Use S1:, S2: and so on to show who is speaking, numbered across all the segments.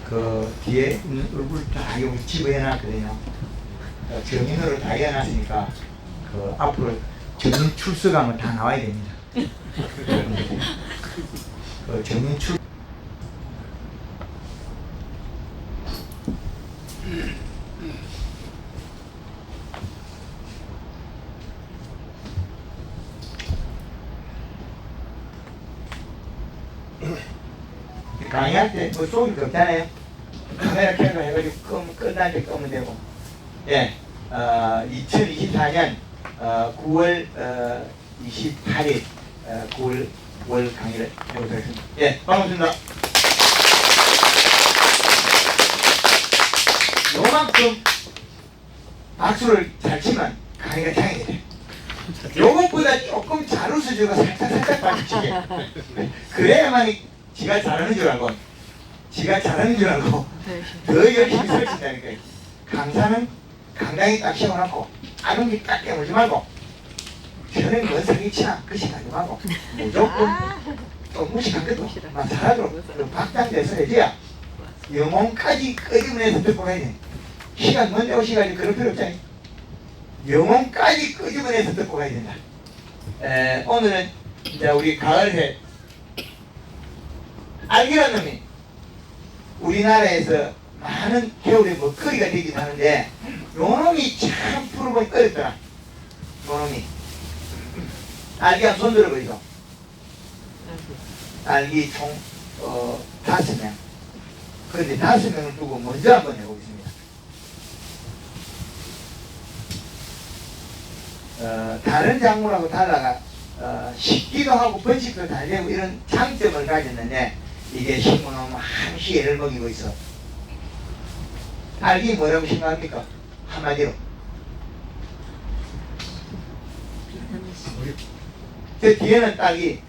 S1: 그 뒤에 있는 얼굴 다 여기 집어해놨거든요. 정인으로 다 해놨으니까 그 앞으로 정인 출석하면 다 나와야 됩니다. 그 정인 출 강의할 때 뭐 속이 없잖아요. 카메라 켜고 해가지고 끝날 때 끄면 되고. 예, 2024년 9월 28일 9월 강의를 해보도록 하겠습니다. 예, 반갑습니다. 요만큼 박수를 잘 치면 강의가 장이 돼요. 요것보다 조금 잘 웃어주고 살짝 박수치게. 그래야만이 지가 잘하는 줄 알고 더 열심히 설친다니까. 강사는 강당에 딱 세워놓고 아름기 딱 깨물지 말고 저는 뭔 사기치나 그 생각하지 말고 무조건 또 무식한 것도 막 잘하도록 박장돼서 해줘야 영혼까지 끄집어내서 듣고 가야 돼. 시간 먼저 오시가지고 그럴 필요 없잖아요. 영혼까지 끄집어내서 듣고 가야 된다. 오늘은 이제 우리 가을새 알기라는 놈이 우리나라에서 많은 겨울에 먹거리가 되긴 하는데 요 놈이 참 풀어보기 어렵더라. 요 놈이 알기 한 손 들어보이죠. 알기 총 5명. 그런데 5명을 두고 먼저 한번 해보겠습니다. 다른 작물하고 달라가 식기도 하고 번식도 잘 되고 이런 장점을 가졌는데 이게 심어놓으면 항시 애를 먹이고 있어. 알기 뭐라고 생각합니까? 한마디로. 저 뒤에는 딸기.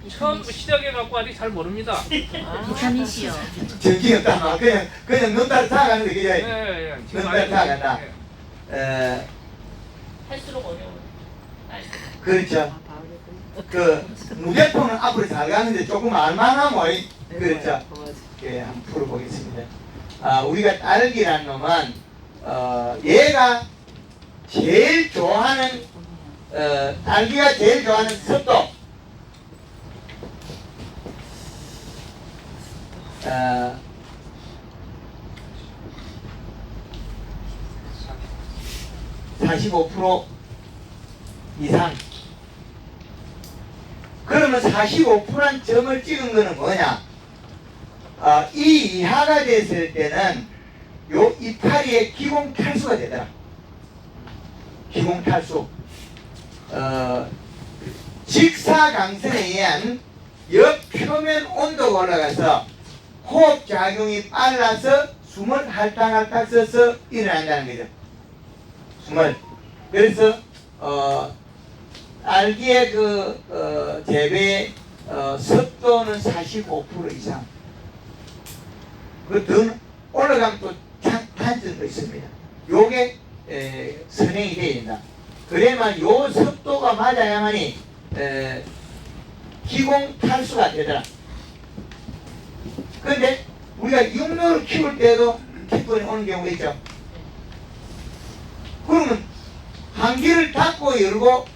S2: 처음 시작해갖고 아직 잘 모릅니다.
S3: 비타민C요.
S1: 전기 없다. 그냥 눈 따라 살아가는 데 그죠?
S2: 예.
S1: 눈 따라 살아간다.
S3: 할수록 어려워요.
S1: 그렇죠. 그 무대포는 앞으로 잘 가는데 조금 알만하면 그렇죠. 예, 한번 풀어보겠습니다. 우리가 딸기라는 놈은 얘가 제일 좋아하는 딸기가 제일 좋아하는 습도 45% 이상. 그러면 45%란 점을 찍은 거는 뭐냐? 이 이하가 됐을 때는 요 이파리의 기공 탈수가 되더라. 기공 탈수. 직사광선에 의한 옆 표면 온도가 올라가서 호흡 작용이 빨라서 숨을 할당할당 써서 일어난다는 거죠. 숨을. 그래서 딸기의 재배 습도는 45% 이상. 그 더 올라가면 또 단점도 있습니다. 요게 선행이 되어야 된다. 그래야만 요 습도가 맞아야만이 기공 탈수가 되더라. 그런데 우리가 육류를 키울 때도 기권이 오는 경우가 있죠. 그러면 한기를 닫고 열고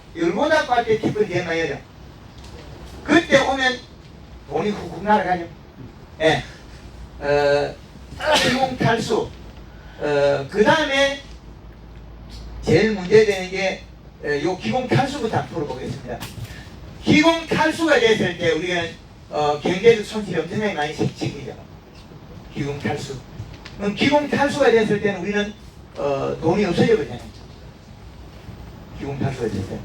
S1: 닫고 할 때 기권이 제일 많이 오죠. 그때 오면 돈이 훅훅 날아가죠. 예. 기공 탈수. 그 다음에 제일 문제되는 게 요 기공 탈수부터 풀어보겠습니다. 기공 탈수가 됐을 때 우리가 경제적 손실이 엄청나게 많이 생기죠. 기공 탈수. 그럼 기공 탈수가 됐을 때는 우리는 돈이 없어져 버리잖아요. 기공 탈수가 됐을 때.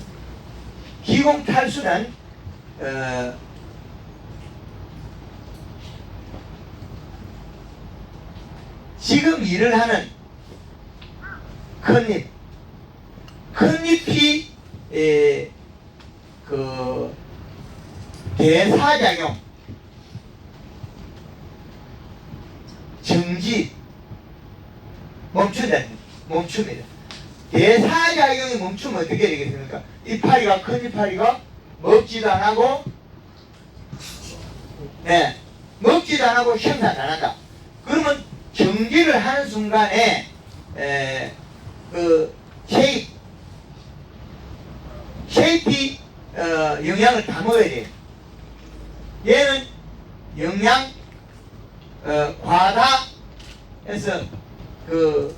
S1: 기공 탈수는 지금 일을 하는 큰잎이 그 대사작용, 정지, 멈춥니다. 대사작용이 멈추면 어떻게 되겠습니까? 이파리가 큰 이파리가 먹지도 안 하고, 먹지도 안 하고 생산 안 한다. 그러면 정지를 하는 순간에 그 쉐입이 영양을 다 먹어야 돼요. 얘는 영양 과다해서 그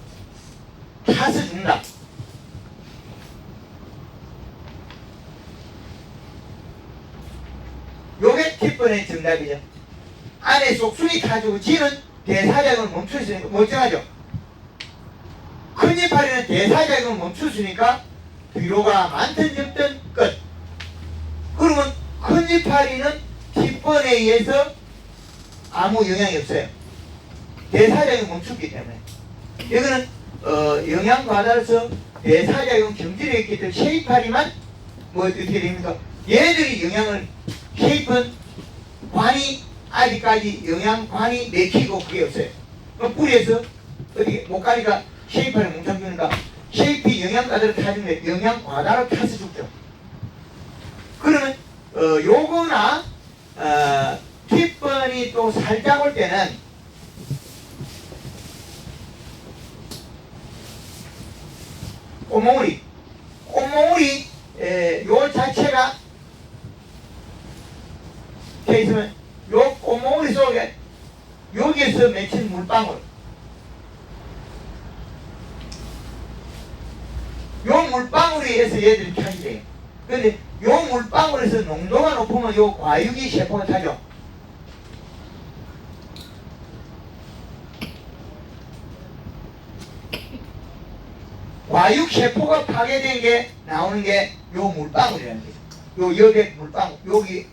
S1: 타서 준다. 요게 뒷번의 정답이죠. 안에 속순이 타주고 지는 대사작용을 멈추니까 멀쩡하죠. 큰 이파리는 대사작용을 멈추니까 뒤로가 많든 적든 끝. 그러면 큰 이파리는 뒷번에 의해서 아무 영향이 없어요. 대사작용을 멈췄기 때문에. 이거는 영양 과다로서 대사작용 정지를 했기 때문에 쉐이파리만 뭐 어떻게 됩니까? 얘들이 영향을 쉐입은 관이 아직까지 영양관이 맥히고 그게 없어요. 그럼 뿌리에서 어떻게 목가리가 쉐이파를 뭉쳐 주니까 쉐이피 영양가들을 타주는데 영양과다로 타서 죽죠. 그러면 요거나 뒷번이 또 살짝 올 때는 꽃몽우리 요 자체가 이렇게 있으면 요 꽃몽우리 속에 여기에서 맺힌 물방울 요 물방울에 의해서 얘들이 타게 돼요. 그런데 요 물방울에서 농도가 높으면 요 과육이 세포가 타죠. 과육 세포가 파괴된 게 나오는 게 요 물방울이라는 거죠. 요 여백 물방울, 여기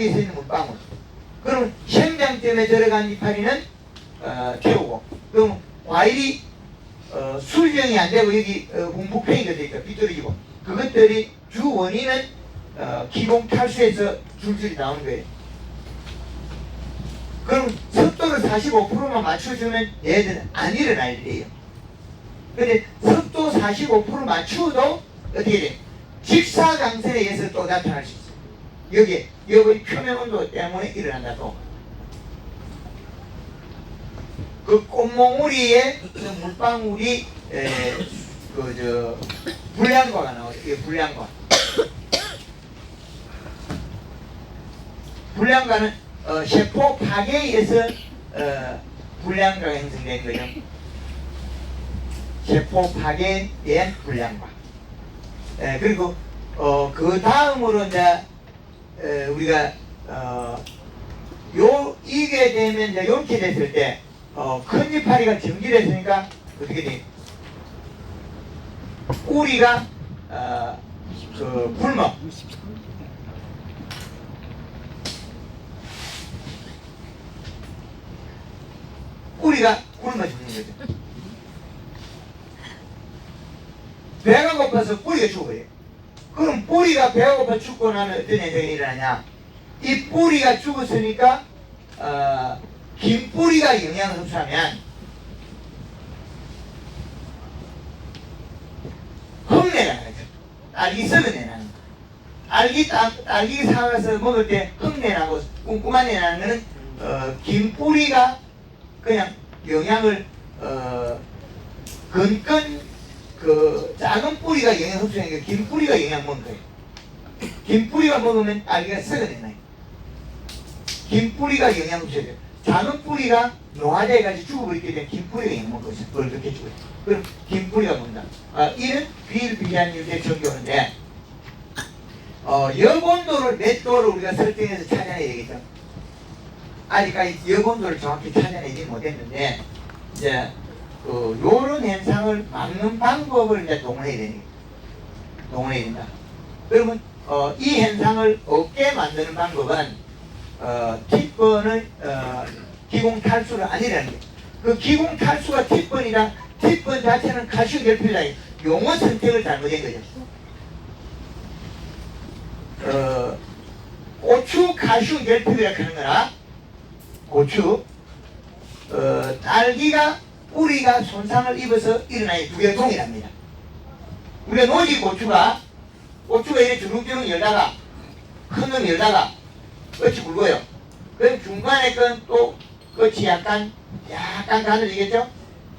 S1: 있는 물방울. 그럼 생장점에 들어간 이파리는 태우고, 그럼 과일이 수정이 안 되고 여기 공폭팽이가 되니까 비뚤어지고, 그것들이 주 원인은 기공 탈수에서 줄줄이 나오는 거예요. 그럼 습도를 45%만 맞춰주면 얘들은 안 일어날 일이에요. 근데 습도 45% 맞추어도 어떻게 돼? 직사광선에 의해서 또 나타날 수 있어요. 여기 표면 온도 때문에 일어난다고. 그 꽃몽우리에 그 물방울이 불량과가 나와요. 이게 불량과. 불량과는 세포 파괴에 의해서 불량과가 형성된 거죠. 세포 파괴에 대한 불량과. 그리고 그 다음으로 이제 우리가 이게 되면 이제 이렇게 됐을 때 큰 이파리가 정지됐으니까 어떻게 돼? 뿌리가 굶어. 뿌리가 굶어 죽는 거죠. 배가 고파서 뿌리가 죽어요. 그럼 뿌리가 배가 고파 죽고 나면 어떤 현상이 일어나냐? 이 뿌리가 죽었으니까 긴 뿌리가 영양을 흡수하면 흙내가 나죠. 딸기 썩어내나는 거. 딸기 사와서 먹을 때 흙내나고 꼼꼼한 내나는 거는 긴 뿌리가 그냥 영양을 작은 뿌리가 영양 흡수하니까 긴 뿌리가 영양 먹는 거예요. 긴 뿌리가 먹으면 딸기가 썩어내나요. 긴 뿌리가 영양 흡수해요. 작은 뿌리가 노화돼가지고 죽어버리게 되면 긴 뿌리가 영양 먹고 있어요. 그걸 그렇게 죽어요. 그럼 긴 뿌리가 먹는다. 이는 비일비재한 일대 정교인데 여본도를 몇 도를 우리가 설정해서 찾아내야 되겠죠. 아직까지 여본도를 정확히 찾아내지 못했는데 이제 요런 현상을 막는 방법을 이제 동원해야 된다. 그러면 이 현상을 없게 만드는 방법은 뒷번을 기공 탈수가 아니라는 거예요. 그 기공 탈수가 뒷번이라 뒷번 자체는 칼슘 결핍이다. 용어 선택을 잘못한 거죠. 고추 칼슘 결핍이라고 하는 거나 고추 딸기가 뿌리가 손상을 입어서 일어나는 두 개가 동일합니다. 우리가 노지 고추가 이렇게 주렁주렁 열다가 큰 놈 열다가 끝이 굵어요. 그럼 중간에 건 또 끝이 약간 가늘지겠죠?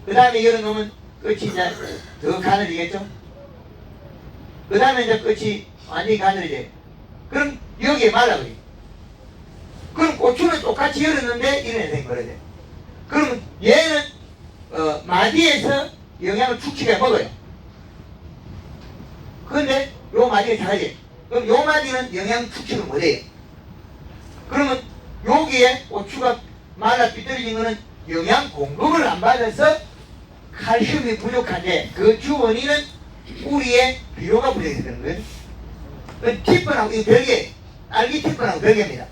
S1: 그 다음에 열어놓으면 끝이 이제 더 가늘지겠죠? 그 다음에 이제 끝이 완전히 가늘어져요. 그럼 여기에 말라버려요. 그럼 고추는 똑같이 열었는데 이런 현상이 벌어져요. 그러면 얘는 마디에서 영양을 축축해 먹어요. 그런데 요 마디가 잘하지. 그럼 요 마디는 영양 축축을 못해요. 그러면 여기에 고추가 말라 삐뚤어진 거는 영양 공급을 안 받아서 칼슘이 부족한데 그 주 원인은 우리의 비료가 부족해서 그런 거예요. 그 티폰하고 이거 별개, 알기 티폰하고 별개입니다.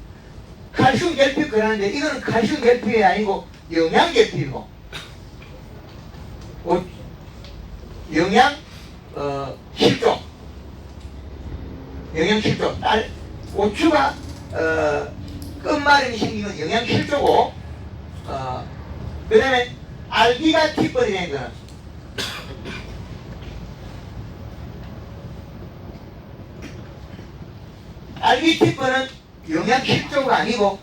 S1: 칼슘 결핍 그러는데 이거는 칼슘 결핍이 아니고 영양 결핍이고 영양 실조, 영양 실조. 고추가 끝마름이 생기는 영양 실조고 그 다음에 알기가 티폰이 된 거는 알기 티폰은 영양 실조가 아니고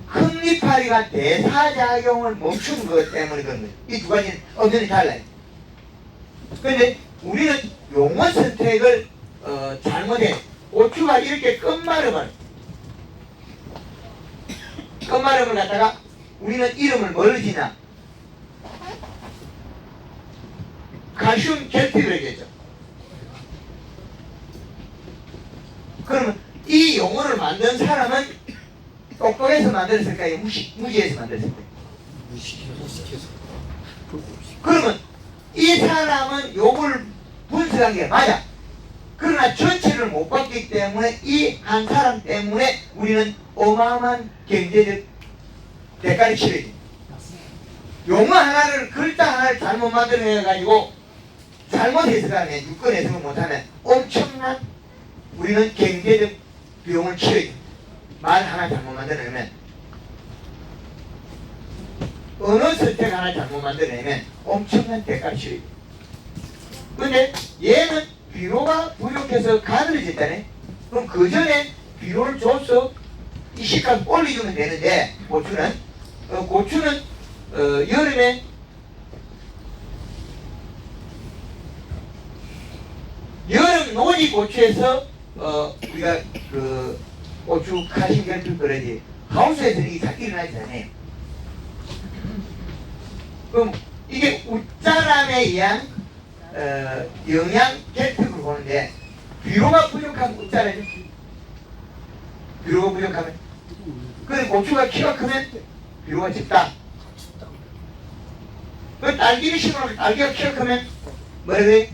S1: 흑리파리가 대사작용을 멈춘 것 때문에 그런 거예요. 이 두 가지는 엄연히 달라요. 그런데 우리는 용어 선택을 잘못해. 고추가 이렇게 끝마름을 갖다가 우리는 이름을 뭘로 지냐? 칼슘 결핍을 하겠죠. 그러면 이 용어를 만든 사람은 똑똑해서 만들었을까요? 무지해서 만들었을까요? 무식해서. 그러면 이 사람은 요걸 분석한 게 맞아. 그러나 전체를 못 봤기 때문에 이 한 사람 때문에 우리는 어마어마한 경제적 대가를 치르지. 용어 하나를, 글자 하나를 잘못 만들어내가지고 잘못 해석하면, 유권 해석을 못하면 엄청난 우리는 경제적 비용을 치르지. 말 하나 잘못 만들어내면, 언어 선택 하나 잘못 만들어내면 엄청난 대가를 치르지. 근데 얘는 비료가 부족해서 가늘어졌다네. 그럼 그 전에 비료를 줘서 이 식감 올려주면 되는데, 고추는 여름에 여름 노지 고추에서 우리가 그 고추 칼슘 결핍 그러지 하우스에서는 이게 잘 일어나지 않아요. 그럼 이게 웃자람에 의한 영양 결핍을 보는데, 비료가 부족하면 웃자라죠. 비료가 부족하면. 그런데 고추가 키가 크면 비료가 적다. 그 딸기를 심으면 딸기가 키가 크면 뭐라 그래?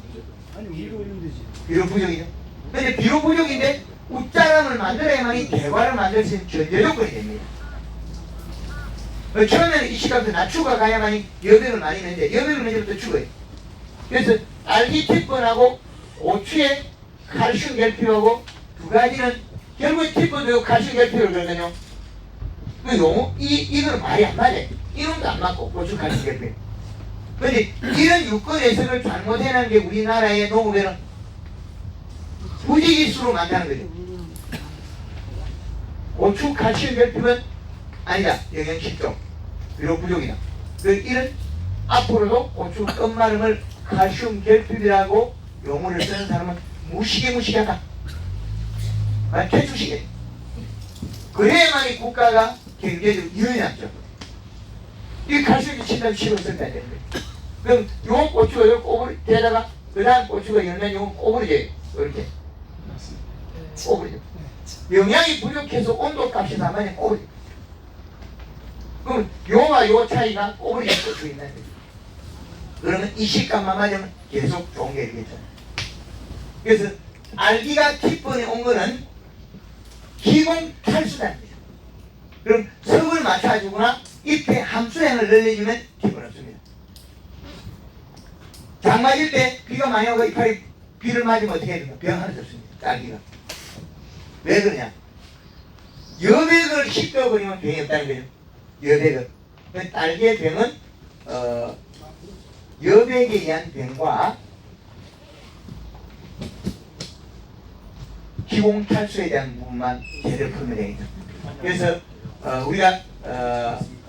S4: 아니 위로 올리면 되지.
S1: 비료 부족이죠. 근데 비료 부족인데 웃자람을 만들어야만이 대과를 만들 수 있는 전제 조건이 됩니다. 처음에는 이 시간부터 낮추가 가야만이 여백을 많이 넣는데 여백을 넣으면 죽어요. 그래서 딸기 티폰하고 고추의 칼슘 결핍하고 두 가지는 결국 티폰도 칼슘 결핍을 그러거든요. 이거는 말이 안 맞아요. 이놈도 안 맞고 고추 칼슘 결핍. 그런데 이런 유권 해석을 잘못해놓은 게 우리나라의 농업에는 부지기수로 만드는 거죠. 고추 칼슘 결핍은 아니다. 영양 실조. 비료 부족이다. 이런 앞으로도 고추 끝마름을 칼슘 결핍이라고 용어를 쓰는 사람은 무시하다. 퇴출시게. 그래야만이 국가가 경제적 유연하죠. 이 칼슘이 친다면 식을 쓸 때 되는 거예요. 그럼 요 고추가 요 꼬부리 대다가 그 다음 고추가 열면 요건 꼬부리져요. 이렇게 꼬부리죠. 영양이 부족해서 온도값이 나만이 꼬부리죠. 그럼 요와 요 차이가 꼬부리는 고추 있는 거예요. 그러면 이 식감만 맞으면 계속 좋은 게 되겠죠. 그래서 알기가 티폰에 온 거는 기공 탈수다는 거죠. 그럼 섭을 맞춰주거나 잎에 함수량을 늘려주면 티폰 없습니다. 장 맞을 때 비가 많이 오고 이파리 비를 맞으면 어떻게 해야 됩니까? 병 하나 없습니다. 딸기가. 왜 그러냐? 여백을 씻겨버리면 병이 없다는 거죠. 여백을. 딸기의 병은 여백에 의한 병과 기공탈수에 대한 부분만 제대로 풀면 되겠죠. 그래서 우리가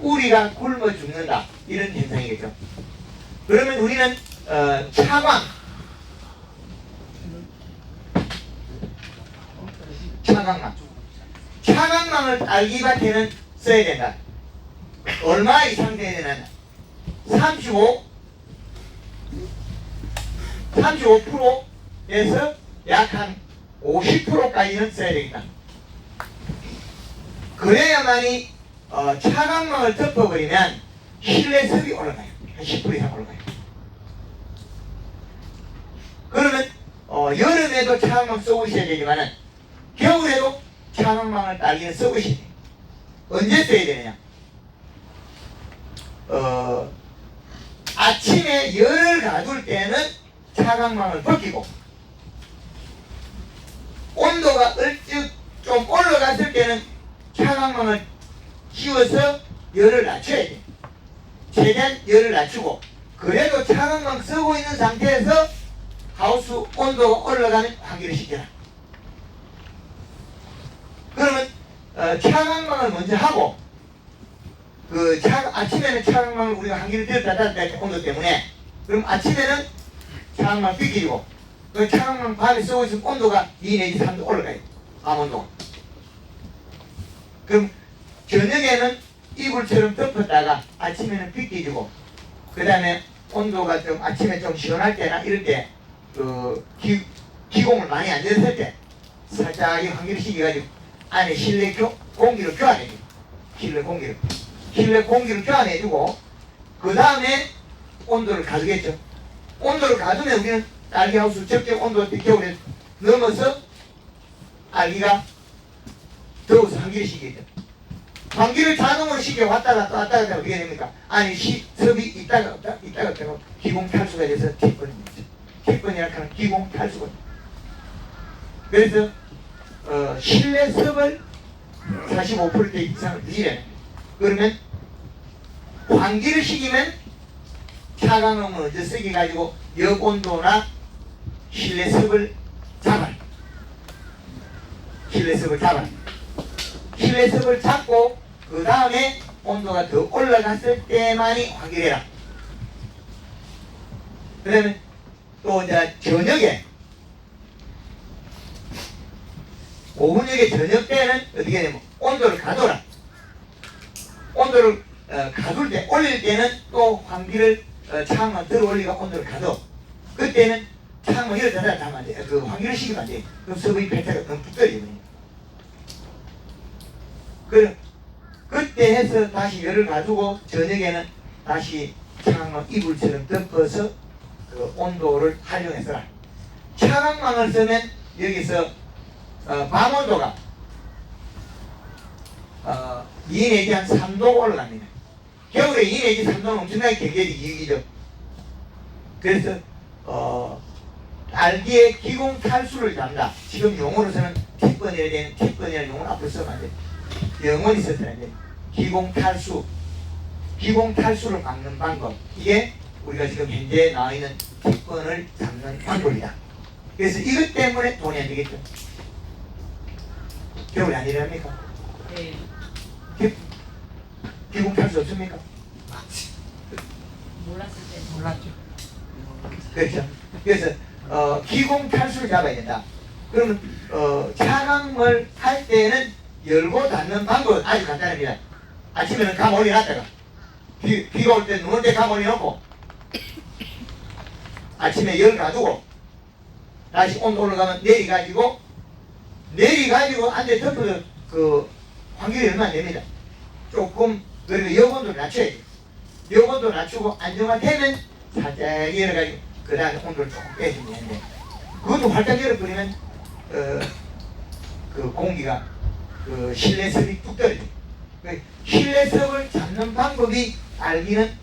S1: 우리가 굶어 죽는다 이런 현상이겠죠. 그러면 우리는 차광 차광망을 딸기밭에는 써야 된다. 얼마 이상 돼야 되나? 35%에서 약 한 50%까지는 써야 되겠다. 그래야만이 차광망을 덮어버리면 실내습이 올라가요. 한 10% 이상 올라가요. 그러면 여름에도 차광망 써보셔야 되지만은 겨울에도 차광망을 딸기는 써보셔야 돼요. 언제 써야 되느냐? 아침에 열을 가둘 때는 차광망을 벗기고 온도가 얼쭉 좀 올라갔을 때는 차광망을 씌워서 열을 낮춰야 돼. 최대한 열을 낮추고 그래도 차광망 쓰고 있는 상태에서 하우스 온도가 올라가면 환기를 시켜라. 그러면 차광망을 먼저 하고 아침에는 차광망을 우리가 환기를 들었다 닫았다 할 때 온도 때문에 그럼 아침에는 차광망을 비키고 그 차광망 밤에 쓰고 있으면 온도가 2 내지 3도 올라가요. 밤 온도가. 그럼 저녁에는 이불처럼 덮었다가 아침에는 비켜주고 그 다음에 온도가 좀 아침에 좀 시원할 때나 이럴 때 기공을 많이 안 들었을 때 살짝 환기를 시켜가지고 안에 실내 공기를 교환해주고 실내 공기를 교환해주고 그 다음에 온도를 가두겠죠. 온도를 가두면 우리는 딸기하우스 적정 온도 겨울에 넘어서 딸기가 더워서 환기를 시키죠. 환기를 자동으로 시켜 왔다 갔다 어떻게 됩니까? 안에 습이 있다가 없다가 기공 탈수가 돼서 팁번입니다. 팁번이라 하는 기공 탈수가. 그래서 실내 습을 45% 이상을 유지해. 그러면 환기를 시키면 차광음을 먼저 쓰기 가지고 역온도나 실내 습을 잡아요. 실내 습을 잡고 그 다음에 온도가 더 올라갔을 때만이 환기를 해라. 그 다음에 또 이제 저녁에 오후녁에 저녁 때는 어떻게 되냐면 온도를 가둬라. 온도를 가둘 때 올릴 때는 또 환기를 창만 들어 올리고 온도를 가둬. 그때는 창문 이렇게 닫아면 안 돼. 환기를 시키면 안 돼. 그럼 습의 배타가 너무 푹 떨어지거든요. 그때 해서 다시 열을 가지고 저녁에는 다시 차광망 이불처럼 덮어서 그 온도를 활용해서라. 차광망을 쓰면 여기서 밤 온도가 2 내지 한 3도 올라갑니다. 겨울에 2 내지 3도는 엄청나게 경제적 이익이죠. 그래서 딸기의 기공 탈수를 잡는다. 지금 용어로서는 팁번이라 되는 팁번이라는 용어를 앞으로 쓰면 안 돼. 영원히 써서는 안 돼. 기공 탈수를 막는 방법. 이게 우리가 지금 현재 나와 있는 팁번을 잡는 방법이다. 그래서 이것 때문에 돈이 안 되겠죠. 겨울에 안 일합니까?
S3: 네.
S1: 기공 탈수 없습니까?
S3: 몰랐을 때.
S2: 몰랐죠.
S1: 그렇죠. 그래서 기공 탈수를 잡아야 된다. 그러면 차광을 할 때는 열고 닫는 방법은 아주 간단합니다. 아침에는 감 올려놨다가 비가 올 때 눈 올 때 감 올려놓고 아침에 열 가두고 다시 온도 올라가면 내리가지고 안에 덮어서 환기를 열면 안 됩니다. 조금 그리고 여온도를 낮춰야 돼요. 여온도 낮추고 안정화되면 살짝 열어가지고 그 다음에 온도를 조금 빼주면 되는데 그것도 활짝 열어버리면 그 공기가 실내습이 뚝 떨어져요. 실내습을 잡는 방법이 알기는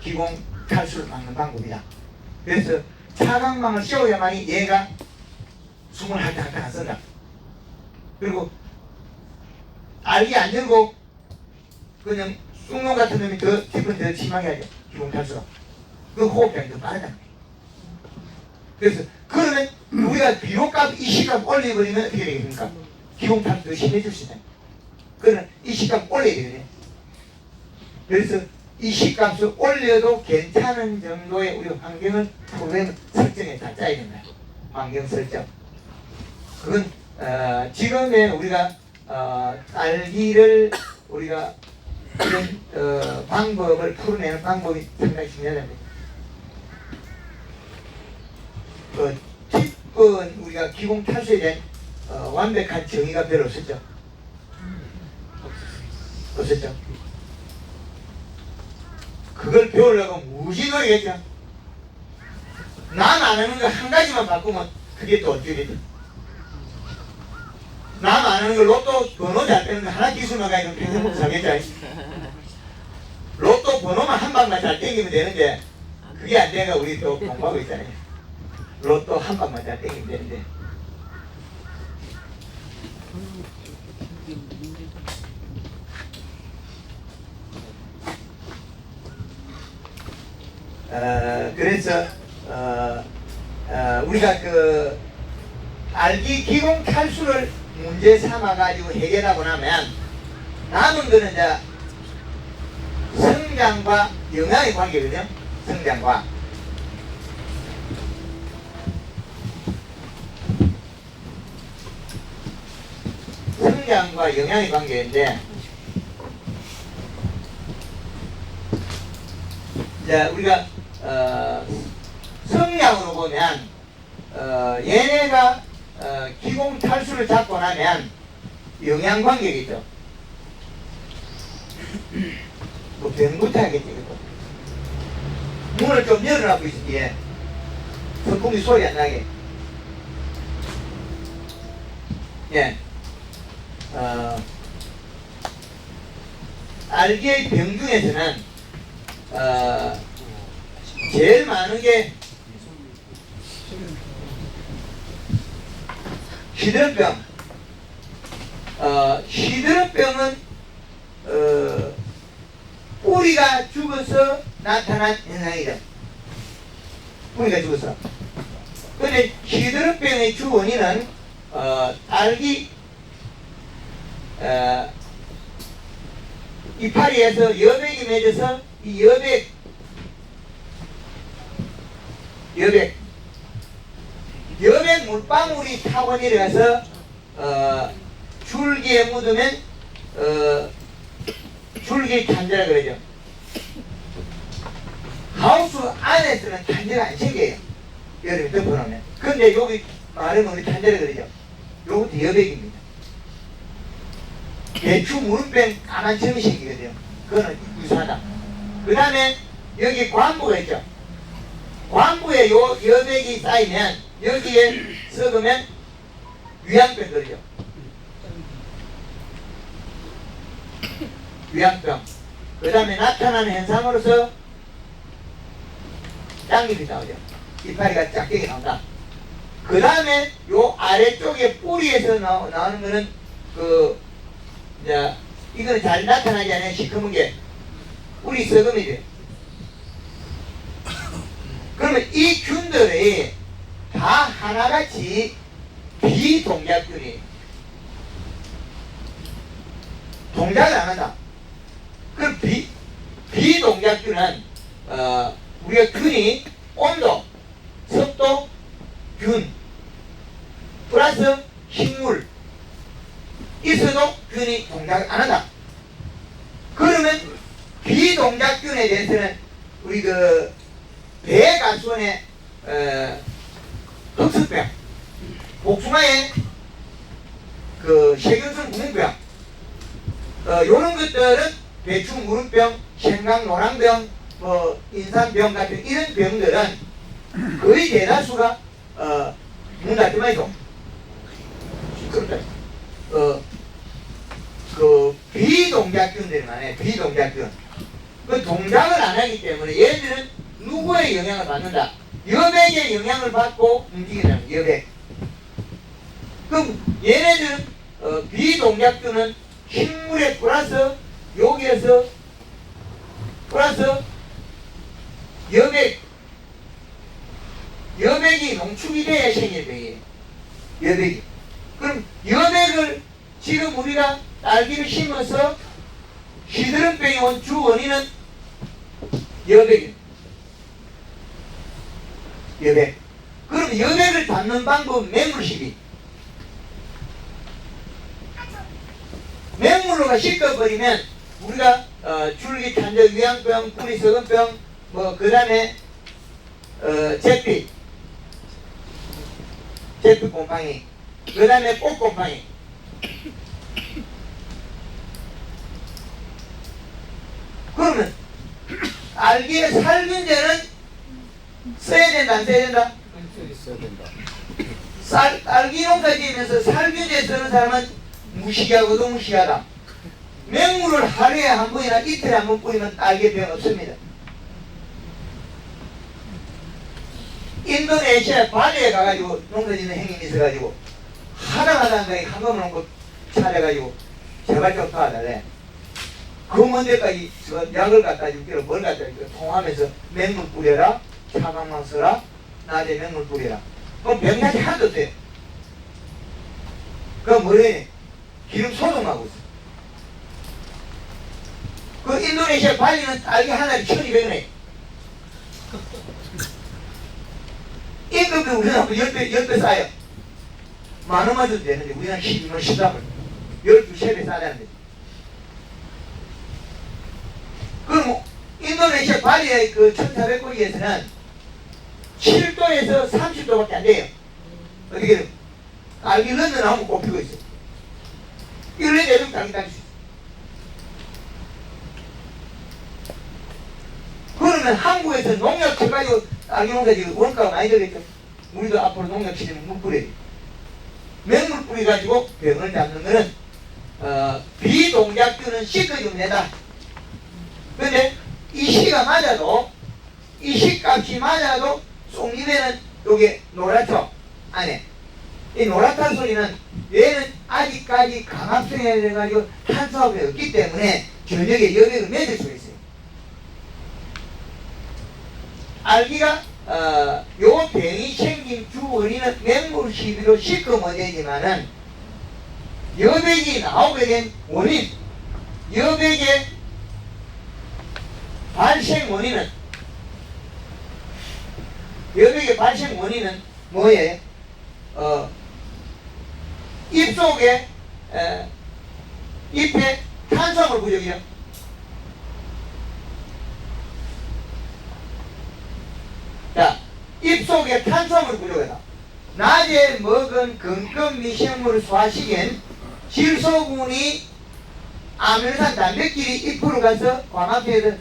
S1: 기공 탈수를 막는 방법이다. 그래서 차광망을 씌워야만이 얘가 숨을 할때 안 쓴다. 그리고 알기 안 열고 그냥 쑥놈 같은 놈이 기분 더 심하게 하죠. 기공 탈수가. 그 호흡량이 더 빠르다. 그래서 그러면 우리가 비료값 이 시값 올려버리면 어떻게 되겠습니까? 기공 탈수 더 심해질 수 있다. 그러면 이 시값 올려야 되거든요. 그래서 이 식값을 올려도 괜찮은 정도의 우리 환경을 프로그램 설정에 다 짜야 된다. 환경 설정. 그건 지금의 우리가 딸기를 우리가 이런 방법을 풀어내는 방법이 상당히 중요합니다. 특권 우리가 기공 탈수에 대한 완벽한 정의가 별로 없었죠. 없었죠. 그걸 배우려고 무지 노력했죠. 남 안 하는 거 한 가지만 바꾸면 그게 또 어떻게 되죠? 남 안 하는 거 로또 번호 잘 빼는 거 하나 기술만 가지고 평생 못 살겠죠. 로또 번호만 한 방만 잘 땡기면 되는데 그게 안 되니까 우리 또 공부하고 있잖아요. 로또 한 방만 잘 땡기면 되는데 그래서 우리가 그 알기 기공 탈수를 문제 삼아 가지고 해결하고 나면 남은 거는 이제 성장과 영향의 관계거든요. 성장과 영향의 관계인데 이제 우리가 성향으로 보면 얘네가 기공 탈수를 잡고 나면 영양 관계겠죠. 뭐 병부터 하겠지. 문을 좀 열어놔고 있어 뒤에 선풍기 소리 안 나게. 예. 알기의 병 중에서는 제일 많은 게 시드름병. 시드름병은 뿌리가 죽어서 나타난 현상이죠. 뿌리가 죽어서. 근데 시드름병의 주 원인은 딸기 이파리에서 여백이 맺어서 이 여백 물방울이 타고 내려가서 줄기에 묻으면 줄기 탄저라 그러죠. 하우스 안에서는 탄저가 안 생겨요. 여름에 덮어놓으면. 근데 여기 마르면 우리 탄저라 그러죠. 요것도 여백입니다. 배추 무릎병 까만 점이 생기거든요. 그거는 유사하다. 그 다음에 여기 관부가 있죠. 관부에 요 여백이 쌓이면 여기에 썩으면 위양병 그러죠. 위양병. 그 다음에 나타나는 현상으로서 짱잎이 나오죠. 이파리가 짝짝이 나온다. 그 다음에 요 아래쪽에 뿌리에서 나오는 거는 이제 이거는 잘 나타나지 않아요. 시커먼 게 뿌리 썩음이 돼요. 그러면 이 균들이 다 하나같이 비동작균이에요. 동작을 안 한다. 그 비동작균은 우리가 균이 온도, 습도, 균 플러스 식물 있어도 균이 동작을 안 한다. 그러면 비동작균에 대해서는 우리 배가수원의 흑수병, 복숭아의 세균성 구멍병, 요런 것들은 배추 무름병, 생강 노랑병, 인삼병 같은 이런 병들은 거의 대다수가 문 닫지만 해도 그렇다. 비동작균들만 해. 비동작균. 그 동작을 안 하기 때문에 얘들은 누구의 영향을 받는다? 여백의 영향을 받고 움직이는 여백. 그럼 얘네들은 비동작균은 식물에 플러스 여기에서 플러스 여백이 농축이 돼야 생길 병이에요. 여백이. 그럼 여백을 지금 우리가 딸기를 심어서 시드름병이 온 주 원인은 여백입니다. 여백. 그럼 여백을 잡는 방법은 맹물식이. 맹물로가 씻어버리면 우리가 줄기, 탄저, 위양병, 뿌리, 썩은병, 뭐 그 다음에 제피 곰팡이, 그 다음에 꽃곰팡이, 그러면 알기에 살균제는 써야 된다 안 써야 된다?
S4: 써야 된다.
S1: 알기 농사 지으면서 살균제 쓰는 사람은 무시하고도 무시하다. 맹물을 하루에 한 번이나 이틀에 한 번 뿌리면 딸기병 없습니다. 인도네시아 발리에 가가지고 농사 짓는 형님이 있어가지고 하다가 한꺼번에 놓고 찾아가지고 제발 좀 도와달래. 그 먼 데까지 약을 갖다 줄게요. 뭘 갖다 줄게요. 통하면서 맹물 뿌려라. 차강만 써라. 낮에 맹물 뿌려라. 그럼 병약이 하나도 없어요. 그럼 뭐래? 기름 소독하고 있어. 그 인도네시아 발리는 딸기 하나에 1,200원에 임금비 우리나라 10배 싸요. 만원만 줘도 되는데 우리나라 12만 13원 12배 싸야 되는데. 그럼 인도네시아 발리의 그 1400고기에서는 7도에서 30도밖에 안 돼요. 어떻게 딸기 런던하고 꼽히고 있어요. 1년에 내도 딸기 딸 수 있어요. 그러면 한국에서 농약 쳐가지고 딸기 농사 지금 원가가 많이 들겠죠. 우리도 앞으로 농약 치면 물 뿌려야 돼. 맹물 뿌려가지고 병을 잡는 거는 비동작균은 씻어주면 된다. 근데 이 시가 맞아도 이 시값이 맞아도 송잎에는 요게 노랗죠 안에. 이 노랗다는 소리는 얘는 아직까지 강압성에 돼가지고 탄수화물이 없기 때문에 저녁에 여백을 맺을 수가 있어요. 알기가 요 병이 생긴 주 원인은 맹물 시비로 씻으면 되지만은 여백이 나오게 된 원인, 여백의 발생 원인은 뭐예요? 입 속에 잎에 탄수화물 부족이요. 자, 입 속에 탄수화물 부족이다. 낮에 먹은 근권 미생물을 소화시킨 질소군이 아밀산 단백질이 입으로 가서 광합체에서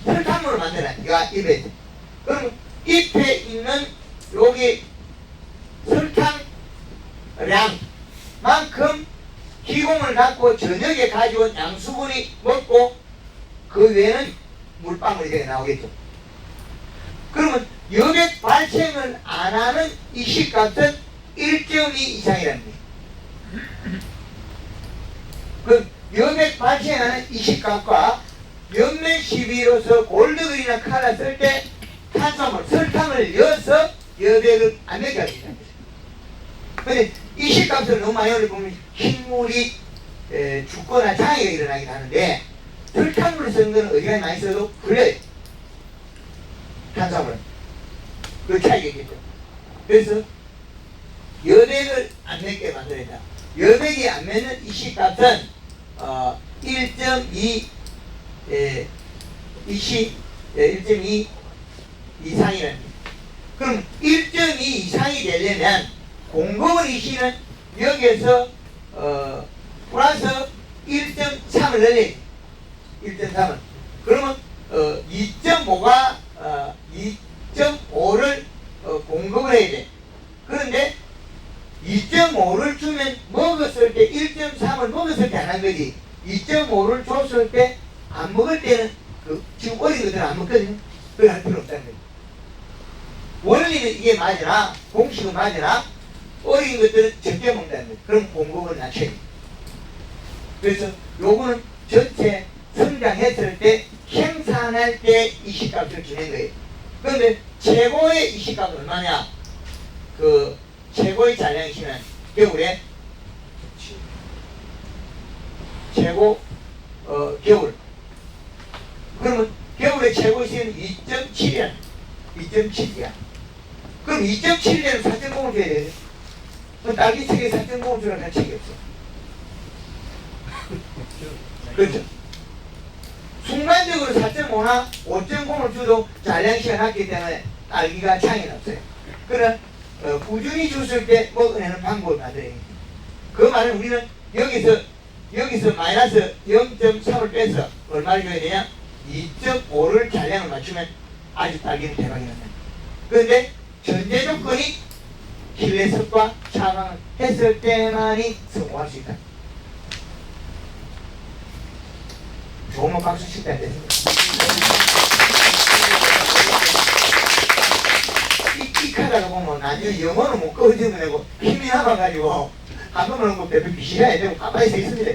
S1: 설탕물을 만들어요. 이거 입에. 그럼 잎에 있는 여기 설탕량만큼 기공을 갖고 저녁에 가져온 양수분이 먹고 그 외에는 물방울이 되게 나오겠죠. 그러면 여백 발생을 안 하는 이 식값은 1.2 이상이라는 거예요. 그 여백 발생하는 이 식값과 옆면 시비로서 골드글이나 칼라 쓸 때 탄수화물, 설탕을 넣어서 여백을 안 넣게 하게 됩니다. 근데 이 식값을 너무 많이 올려보면 흰물이 죽거나 장애가 일어나긴 하는데 설탕물을 쓰는 거는 어디가 많이 써도 풀려요. 탄수화물은. 그 차이가 있겠죠. 그래서 여백을 안 맺게 만들었다. 여백이 안 맺는 이 식값은 1.2 1.2 이상이라는 거예요. 그럼 1.2 이상이 되려면 공급을 이시는 여기에서 플러스 1.3을 넣어야 돼요. 1.3을. 그러면 2.5가 2.5를 공급을 해야 돼. 그런데 2.5를 주면 먹었을 때 1.3을 먹었을 때 안 한 거지. 2.5를 줬을 때 안 먹을 때는 지금 어린 것들은 안 먹거든요. 그걸 할 필요 없다는 거예요. 원리는 이게 맞으나 공식은 맞으나 어린 것들은 적게 먹는다는 거예요. 그럼 공급을 낮춰야 돼요. 그래서 요거는 전체 성장했을 때 생산할 때 이 식값을 주는 거예요. 그런데 최고의 이 식값은 얼마냐? 그 최고의 잔량시는 겨울에 최고 겨울 그러면 겨울에 최고 시는 2.7이야. 2.7이야. 그럼 2.7이면 4.0을 줘야 되지. 그럼 딸기 책에 4.0을 주라고 할 책이 없어. 그렇죠. 순간적으로 4.5나 5.0을 줘도 잔량시가 낮기 때문에 딸기가 창이 없어요. 그러나 꾸준히 줬을 때 먹어내는 방법을 만들어야 됩니다. 그 말은 우리는 여기서 마이너스 0.3을 빼서 얼마를 줘야 되냐? 2.5를 잔량을 맞추면 아주 딸기는 대박이 난다. 그런데 전제 조건이 힐레습과 차방을 했을 때만이 성공할 수 있다. 좋은 박수 칠 때 안 됩니다. 끽하다가 보면 나중에 영어는 못 꺼지면 되고 힘이 남아가지고 한 번은 뭐 배배 비실해야 되고 가만히 서 있습니다.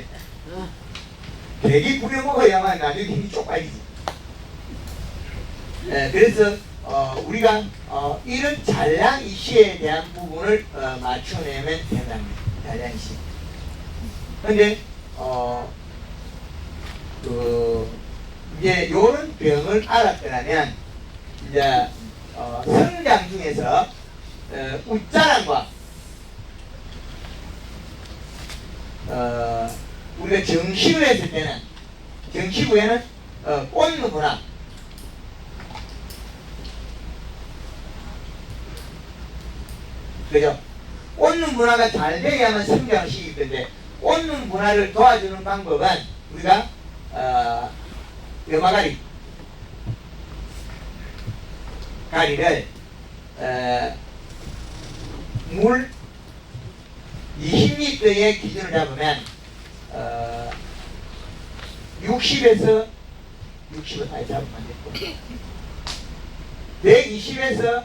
S1: 되게 부려먹어야만 나중에 힘이 쪽 빠지지. 그래서 우리가 이런 잔량 이시에 대한 부분을 맞춰내면 된답니다. 잔량 이시. 근데 이제 요런 병을 알았더라면 이제 성장 중에서 웃자랑과 우리가 정식을 했을 때는 정식 후에는 꽂는 문화 그죠? 꽂는 문화가 잘 돼야만 성장을 시킬 건데 꽂는 문화를 도와주는 방법은 우리가 염화가리 가리를 물 20리터의 기준을 잡으면 60에서 60을 다 잡으면 안 됐고 120에서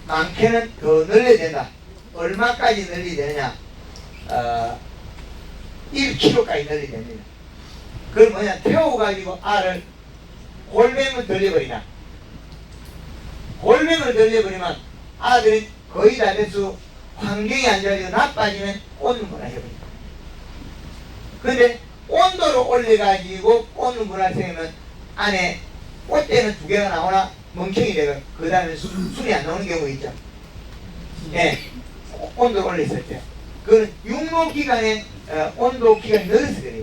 S1: 많게는 더 늘려야 된다. 얼마까지 늘려야 되느냐? 1kg까지 늘려야 됩니다. 그건 뭐냐? 태워가지고 알을 골뱅을 돌려버리나. 골뱅을 돌려버리면 아들이 거의 다 돼서 환경이 안 좋아지고 나빠지면 꽂는 문화 해버립니다. 근데 온도를 올려가지고 꽂는 문화 생기면 안에 꽃대는 2개가 나오나 멍청이 되고 그 다음에 순이 안 나오는 경우 있죠. 예, 온도를 올렸을 때 그건 육모기간에 온도 기간이 늘어서 그래요.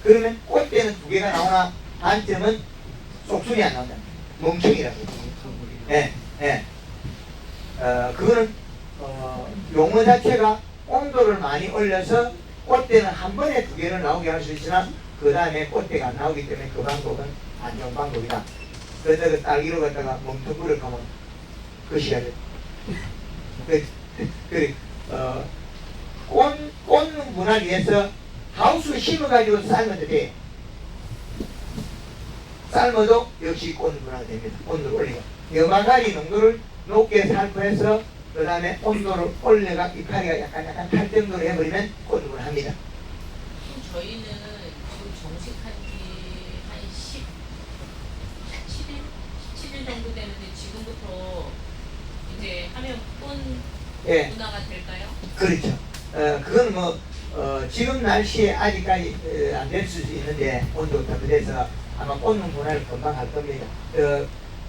S1: 그러면 꽃대는 2개가 나오나 단점은 쏙순이 안 나온다. 멍청이라고. 예, 예. 그거는 용어 자체가 온도를 많이 올려서 꽃대는 한 번에 2개를 나오게 할 수 있으나 그 다음에 꽃대가 안 나오기 때문에 그 방법은 안 좋은 방법이다. 그러다가 딸기로 갖다가 멍텅구를 가면 그것이 아주 꽂는 문화를 위해서 하우스 심어가지고 삶아도 돼. 삶아도 역시 꽂는 문화가 됩니다. 온도를 올리고 염화가리 농도를 높게 살포해서 그 다음에 온도를 올려가 이파리가 약간 탈 정도로 해버리면 꽂는 문화 합니다.
S3: 저희는 지금 정식한 지 한 17일 정도 되는데 지금부터 이제 하면 꼰 문화가 될까요?
S1: 그렇죠. 그건 뭐 지금 날씨에 아직까지 안 될 수도 있는데 온도가 그래서 아마 꽂는 문화를 금방 할 겁니다.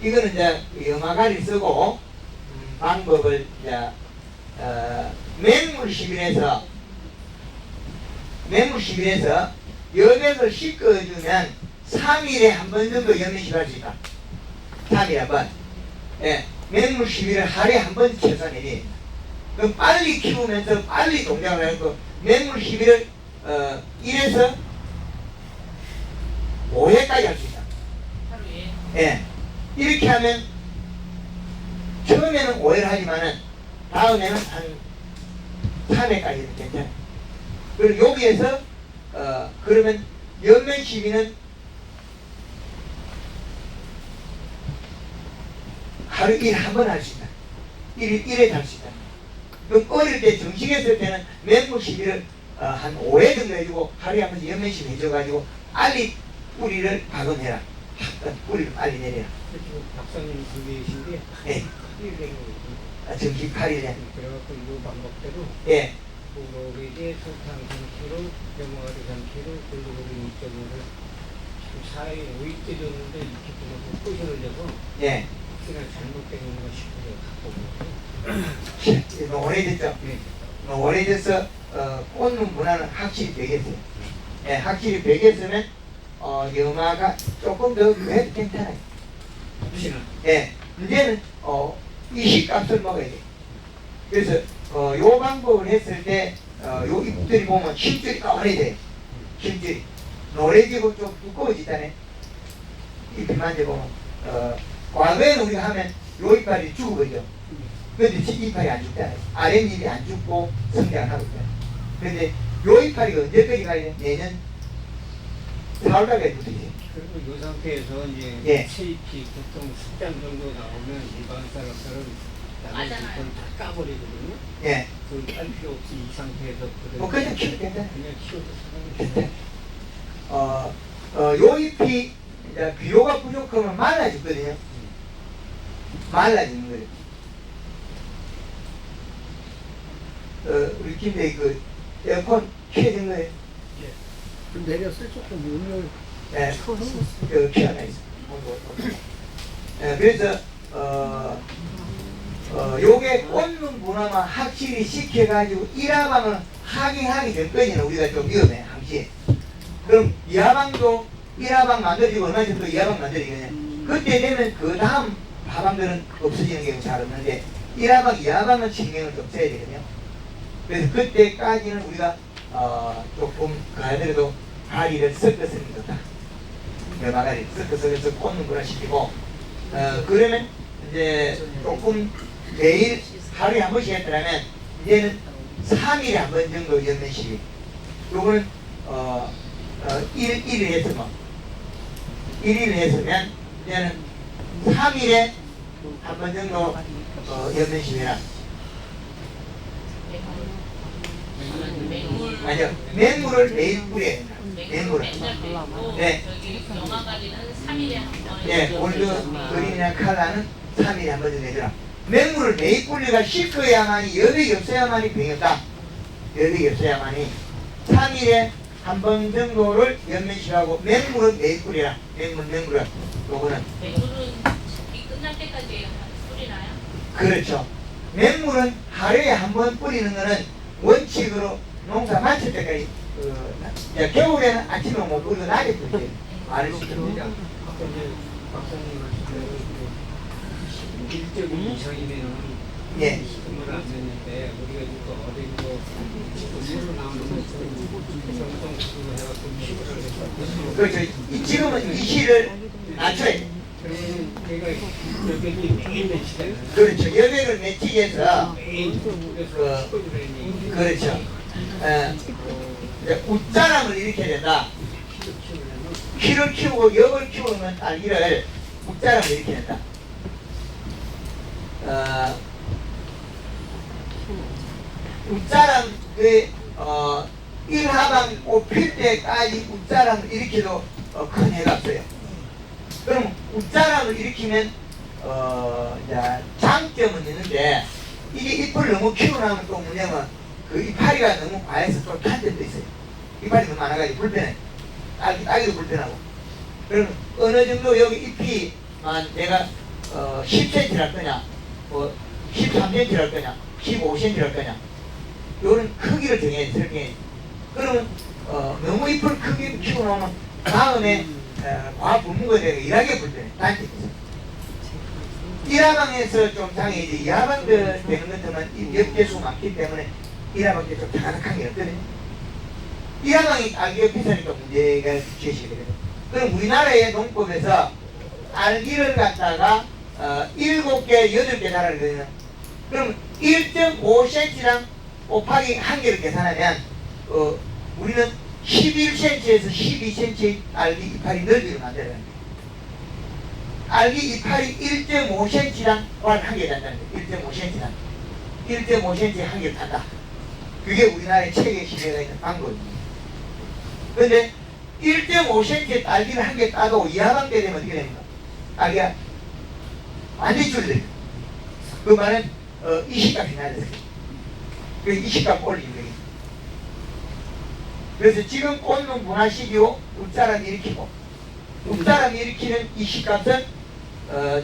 S1: 이거는 이제 염화가리 쓰고 방법을 이제 맹물 10일에서 여백을 씻어주면 3일에 한 번 정도 염면식할 수 있다. 3일에 한 번. 예, 맹물 10일을 하루에 한 번 최소한 해야 됩니다. 그럼 빨리 키우면서 빨리 동작을 하고 맹물 10일을 1에서 5회까지 할 수 있다.
S3: 하루에?
S1: 예. 이렇게 하면 처음에는 5회를 하지만은 다음에는 한 3회까지는 괜찮아요. 그리고 여기에서 그러면 연면 시비는 하루 1회 한 번 할 수 있다. 1회 할 수 있다. 그럼 어릴 때 정식했을 때는 맹물 시비를 한 5회 정도 해주고 하루에 한 번씩 연면 시비 해줘가지고 빨리 뿌리를 박음해라. 뿌리를 빨리 내려라.
S4: 박사님 그계신데
S1: 예.
S4: 8일 된 거거든요.
S1: 정식 8일에.
S4: 그래갖고 이 방법대로
S1: 예.
S4: 우럭에게 설탕 3kg, 염화가리 3kg, 골고루 2.5를 그 사이에 오이때 줬는데 이렇게 보고 꽃이 올려서
S1: 예.
S4: 그냥 잘못된 건가 싶어서 갖고 오고.
S1: 오래됐죠. 오래돼서 꽂는 문화는 확실히 되겠어요. 예, 확실히 되겠으면 염화가 조금 더 해도 괜찮아요. 예, 이제는 이식값을 먹어야 돼. 그래서 요 방법을 했을 때 요 잎들이 보면 힘줄이 꺼내야 돼요. 힘줄이 노래지고 좀 두꺼워지잖아요. 잎이 만져보면 과거에는 우리가 하면 요 이파리 죽어버리죠. 근데 지금 이파리 안 죽잖아요. 아랫잎이 안 죽고 성장하고 있잖아요. 근데 요 이파리가 언제까지 가야 돼? 내년 4월달까지 붙어있어요.
S4: 그리고 이 상태에서 이제
S1: 예.
S4: 체잎이 보통 10장 정도 나오면 일반 사람들은 나머지
S3: 맞아요.
S4: 건 다 까버리거든요.
S1: 예.
S4: 그걸 깔 필요 없이 이 상태에서
S1: 뭐 그냥 키워도 괜찮아요.
S4: 그냥 키워도 상관이
S1: 괜찮아요. 요 잎이 이제 비료가 부족하면 말라지거든요. 말라지는 거예요. 우리 김대희 그 에어컨 켜진 거예요.
S4: 내렸을 조금 음을
S1: 예. 그 키워놔 있어. 예, 그래서 요게 꽂는 문화만 확실히 시켜가지고 일화방을 하기 전까지는 우리가 좀 위험해 항시. 그럼 이하방도 일화방 만들어지고 얼마 전에 또 이하방 만들어지거든요. 그때 되면 그 다음 하방들은 없어지는 경우 잘 없는데 1하방, 2하방은 신경을 좀 써야 되거든요. 그래서 그때까지는 우리가 조금 가야더라도 가리를 섞었으면 좋다. 마가리 섞어서 꽂는 거라 시키고 그러면 이제 조금 매일 하루에 한 번씩 했더라면 이제는 3일에 한 번 정도 연면 시기. 요거는 1일 했으면 1일 했으면 이제는 3일에 한 번 정도 연면 시기라. 아니요, 맹물을 매일 뿌려야 된다. 맹물을. 네.
S3: 저기 영화관리는 3일에 한 번.
S1: 네, 골드 그린이나 칼라는 3일에 한 번 정도 해주라. 맹물을 매일 뿌리가 씻어야만이 여백이 없어야만이 병이 없다. 여백이 없어야만이 3일에 한 번 정도를 연면시하고 맹물은 매일 뿌리라. 맹물은 요거는
S3: 맹물은 이 끝날 때까지 뿌리나요?
S1: 그렇죠. 맹물은 하루에 한 번 뿌리는 거는 원칙으로 농사 마칠 때까지 이제 겨울에는 아침에 못 뿌리고 낮에 뿌리죠. 알을 시키면 되죠.
S4: 아까 이제 박사님 말씀대로 일적인 이상이면은
S1: 예.
S4: 시금을 안 냈는데 우리가 이거 어린 거 물로 나오는 거 정성 그거 해갖고 시금을 해서
S1: 그렇죠. 지금은 이 시를 낮춰야 돼.
S4: 그러면 내가 여백이 매일 맺히잖아요.
S1: 그렇죠. 여백을 맺히기 위해서
S4: 매일 그래서 시금을
S1: 그렇죠. 이제 웃자람을 일으켜야 된다. 키를 키우고 역을 키우는 딸기를 웃자람을 일으켜야 된다. 웃자람 그 1하방 꽃 필 때까지 웃자람을 일으켜도 큰 해가 없어요. 그럼 웃자람을 일으키면 이제 장점은 있는데 이게 잎을 너무 키워나면 또 문제는 그 이파리가 너무 과해서 좀 단점도 있어요. 이파리 너무 많아가지고 불편해. 따기도 불편하고. 그럼 어느 정도 여기 잎이 내가 10cm 할 거냐, 13cm 할 거냐, 15cm 할 거냐, 요런 크기를 정해야 돼, 설정해. 그러면 너무 잎을 크게 키워놓으면 다음에 과학 분무가 되고 일하기 불편해. 단점이 있어요. 1하방에서 좀 장애이지 2하방 되는 것들은 엽개수 많기 때문에 1하방 때 좀 타락한 게 없거든요. 1하방이 딸기가 비싸니까 문제가 제시되거든요. 그럼 우리나라의 농법에서 딸기를 갖다가 7개, 8개 자라거든요. 그럼 1.5cm랑 곱하기 1개를 계산하면 우리는 11cm에서 12cm 딸기 이파리 넓이를 만들어야 합니다. 딸기 이파리 1.5cm랑 한 개 단다는 거예요. 1.5cm랑 1.5cm 한 개를 단다. 그게 우리나라의 체계 시대가 있는 방법입니다. 그런데 1.5cm 딸기를 한 개 따도 2하방 때 되면 어떻게 됩니까? 딸기가 완전히 줄어들어요. 그 말은 이식값이 낮아져요. 그 이식값 올리는 거예요. 그래서 지금 꽂는 문화 시기로 웃자람 일으키고 옥사람이 일으키는 이 시값은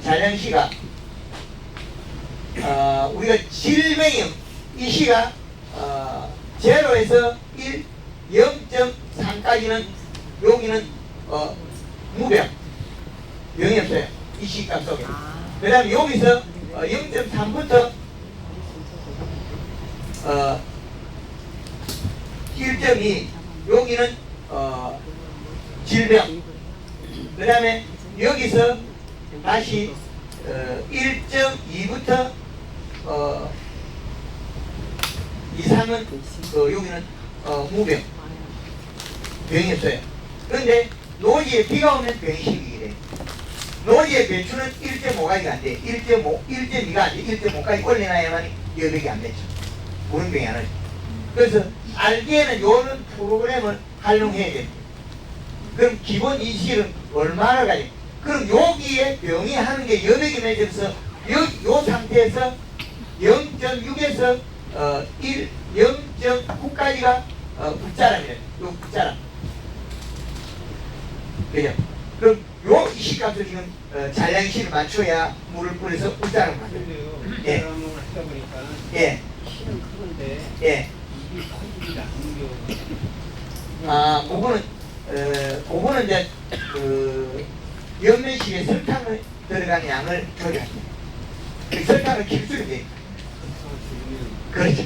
S1: 잔량시가 우리가 질병이 이 시가 제로에서 1, 0.3까지는 여기는 무병 병이 없어요. 이 시값 속에. 그 다음에 여기서 0.3부터 1.2 여기는 질병. 그 다음에 여기서 다시 1.2부터 2, 3은 여기는 무병 병이 없어요. 그런데 노지에 비가 오면 병이 생기게 돼요. 노지의 배추는 1.5가지가 안 돼. 1.5, 1.2가 안 돼. 1.5까지 올려놔야만 여백이 안 되죠. 무릉병이 안 오죠. 그래서 알기에는 요런 프로그램을 활용해야 됩니다. 그럼 기본 인식은 얼마나 가지? 그럼 여기에 병이 하는 게 여백이 맺어서 요 상태에서 0.6에서 0.9까지가 붓자람이래요. 요 붓자람. 그죠? 그럼 요 이식값을 지금 잔량시를 맞춰야 물을 뿌려서 붓자람을 만들어요.
S4: 근데요,
S1: 예.
S4: 사람을 하다 보니까
S1: 예.
S4: 실은 그건데
S1: 예.
S4: 이게 커지지 않는 경우가
S1: 그거는 이제 연면식에 설탕을 들어간 양을 조절합니다. 그 설탕을 길수록 돼요. 그렇죠.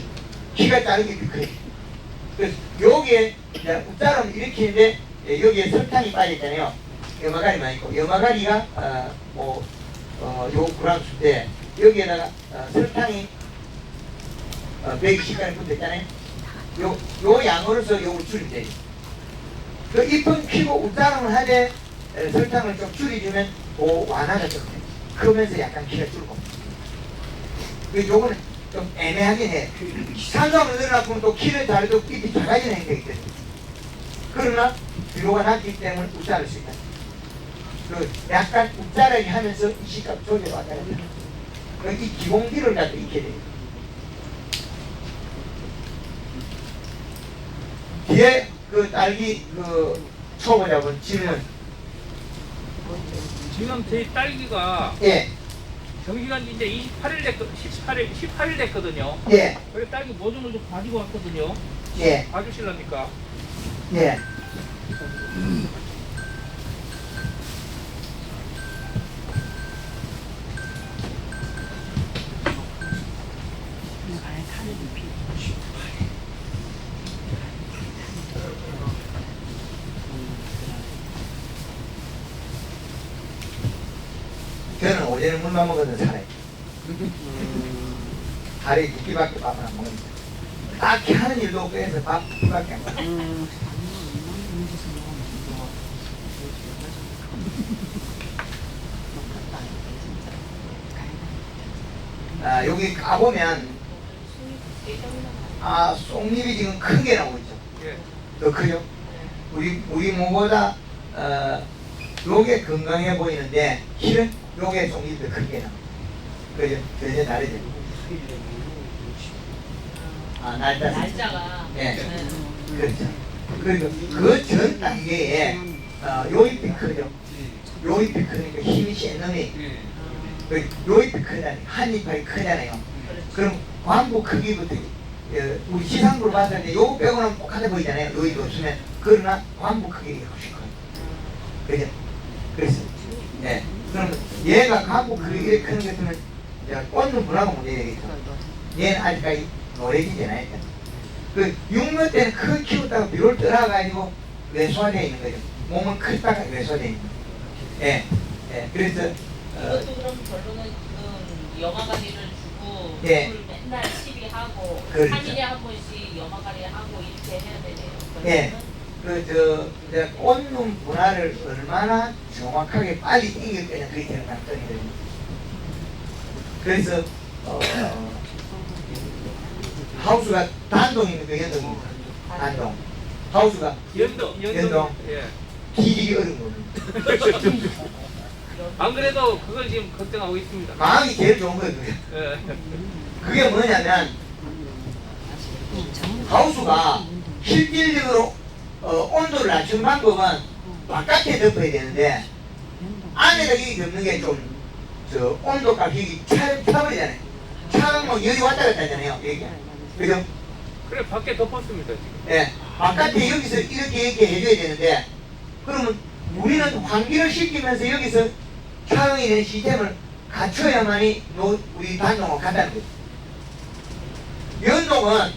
S1: 키가 자르기 커요. 그래서 여기에 이제 붓자람을 일으키는데 여기에 설탕이 빠졌잖아요. 염화가리만 있고 염화가리가 요 그람수인데 여기에다가 설탕이 120g이 붙었잖아요. 요 양으로서 요걸 줄이면 돼요. 그 잎은 피고 붓자람을 하되 설탕을 좀 줄여주면 완화가 좀 돼요. 크면서 약간 키가 줄고. 그 요거는 좀 애매하긴 해. 산소를 늘어나면 또 키를 다르도 잎이 작아지는 행동이 있거든요. 그러나 비료가 낮기 때문에 붓자를 수 있다. 그 약간 붓자르기 하면서 이 시값 조절을 왔다 갔다. 이 기공비를 갖다 익혀야 돼요. 뒤에 그 딸기 그 초보자분 질문.
S2: 지금 저희 딸기가
S1: 예.
S2: 정시간 이제 18일 됐거든요.
S1: 예.
S2: 그래서 딸기 모종을 좀 가지고 왔거든요.
S1: 예.
S2: 봐주실랍니까?
S1: 예. 저는 어제는 물만 먹어서 살아요. 하루에 2끼밖에 밥을 안 먹습니다. 딱히 하는 일도 없고 해서 밥 2끼밖에 안 먹어요. 여기 가보면 쏙잎이 지금 크게 나오고 있죠.
S2: 예.
S1: 더 크죠? 우리 모보다 요게 건강해 보이는데 실은 요게 쏙잎이 더 크게 나와요. 그죠? 전혀 다르죠?
S3: 날짜가.
S1: 네. 그렇죠. 그리고 그 전 단계에 요 잎이 크죠? 요 잎이 크니까 힘이 센 놈이 요 잎이 크잖아요. 한 잎이 크잖아요. 그럼 광부 크기부터 우리 시상으로 봤을 때 요거 빼고는 똑같아 보이잖아요. 요 잎이 없으면. 그러나 광부 크기가 훨씬 커요. 그죠? 그래서 예. 그러면 얘가 광부 크기 이렇게 크는 게 있으면 꽃눈 분하고 문제 되겠죠. 얘는 아직까지 노래지잖아요. 그 육묘 때는 크게 키웠다가 비료를 떠나가지고 외소화되어 있는 거죠. 몸은 크다가 외소화되어 있는 거죠. 예. 예. 그래서
S3: 이것도 그럼 결론은 지금 염화가리를 주고
S1: 예.
S3: 물 맨날 시비하고
S1: 그렇죠.
S3: 3일에 한 번씩 염화가리 하고 이렇게 해야 되네요.
S1: 예. 이제 꽃눈 분화를 얼마나 정확하게 빨리 이길 거냐 그게 되는 관건이거든요. 그래서 하우스가 단동입니까 연동입니까? 단동. 하우스가 연동.
S2: 예.
S1: 뒤지기 어려운 겁니다.
S2: 안 그래도 그걸 지금 걱정하고 있습니다.
S1: 마음이 제일 좋은 거예요. 그게.
S2: 예.
S1: 그게 뭐냐면 하우스가 실질적으로 온도를 낮추는 방법은 바깥에 덮어야 되는데 안에다 여기 덮는 게 좀 저 온도값 여기 차버리잖아요. 차가면 열이 왔다 갔다 하잖아요. 여기. 그죠?
S2: 그래 밖에 덮었습니다 지금.
S1: 예. 바깥에 여기서 이렇게 해줘야 되는데 그러면 우리는 환기를 시키면서 여기서 차응이 되는 시스템을 갖춰야만이 우리 반동을 간다는 거예요. 연동은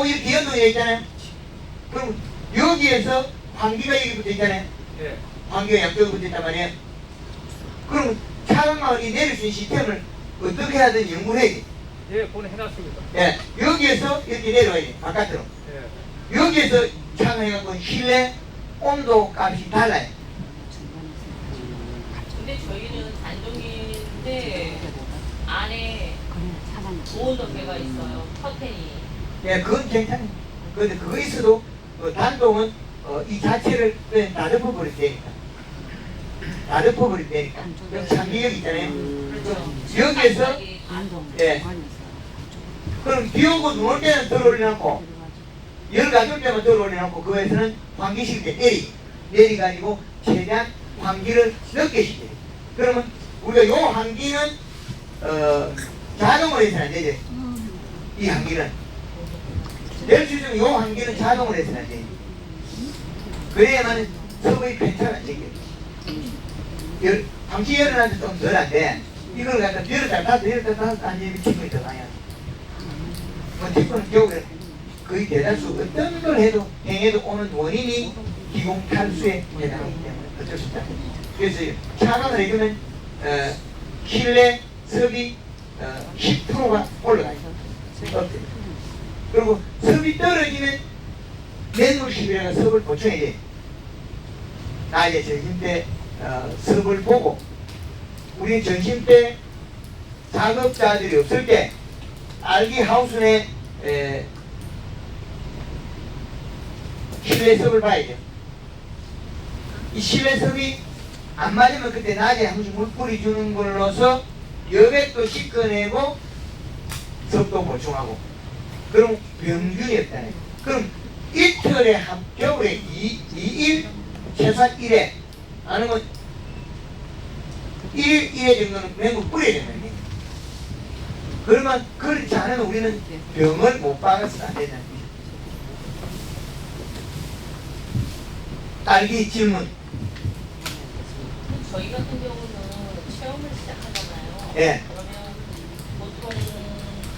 S1: 이렇게 연동이 되어 있잖아요. 그럼 여기에서 환기가 여기 붙어 있잖아요.
S2: 예.
S1: 환기가 양쪽에 붙어 있단 말이에요. 그럼 차가운이 내릴 수 있는 시스템을 어떻게 하든 연구를 해야 돼.
S2: 예, 보내해놨습니다.
S1: 예. 여기에서 이렇게 내려와야 돼. 바깥으로.
S2: 예.
S1: 여기에서 차가해갖고 실내 온도 값이 달라요.
S3: 근데 저희는 단종인데 안에 보온 덮개가 있어요. 커튼이.
S1: 예, 그건 괜찮아요. 그런데 그거 있어도 단동은 이 자체를 그냥 다 덮어버릴 테니까. 다 덮어버릴 테니까. 여기 장기역 있잖아요.
S3: 그렇죠.
S1: 여기에서
S3: 단종.
S1: 예. 그럼 비 오고 눈 올 때는 덜 올려놓고 열 가져올 때만 덜 올려놓고 그거에서는 환기시킬 때 내리가지고 최대한 환기를 늦게 시켜요. 그러면 우리가 요 환기는 자동으로 해서는 안 되죠. 이 환기는 낼 수 있으면 요 환기는 자동으로 해서는 안 돼요. 그래야만 섭의 펜차가 안 생겨요. 방치 열어놔도 좀 덜한데 이걸 갖다 열었다 닫았다 앉으면 기분이 더 많이 하죠. 티프는 겨울에 거의 대다수 어떤 걸 해도 행해도 오는 원인이 기공 탈수에 해당하기 때문에 어쩔 수 없다. 그래서 차감을 해주면 실내 섭이 10%가 올라가요. 그리고 섭이 떨어지면 맨물십이라가 섭을 보충해야 돼. 낮에 점심 때 섭을 보고 우리 점심 때 작업자들이 없을 때 알기 하우스 내 실내 섭을 봐야죠. 이 실내 섭이 안 맞으면 그때 낮에 한 번씩 물 뿌려주는 걸로서 여백도 씻어내고 섭도 보충하고 그럼 병균이 없다네. 그럼 이틀에 겨울에 2일 최소한 1회 아니면 1회 정도는 맹구 뿌려야 된다는 거예요. 그러면 그렇지 않으면 우리는 병을 못 박아서 안 된다는 거죠. 딸기 질문.
S3: 저희 같은 경우는 체험을 시작하잖아요.
S1: 예.
S3: 그러면 보통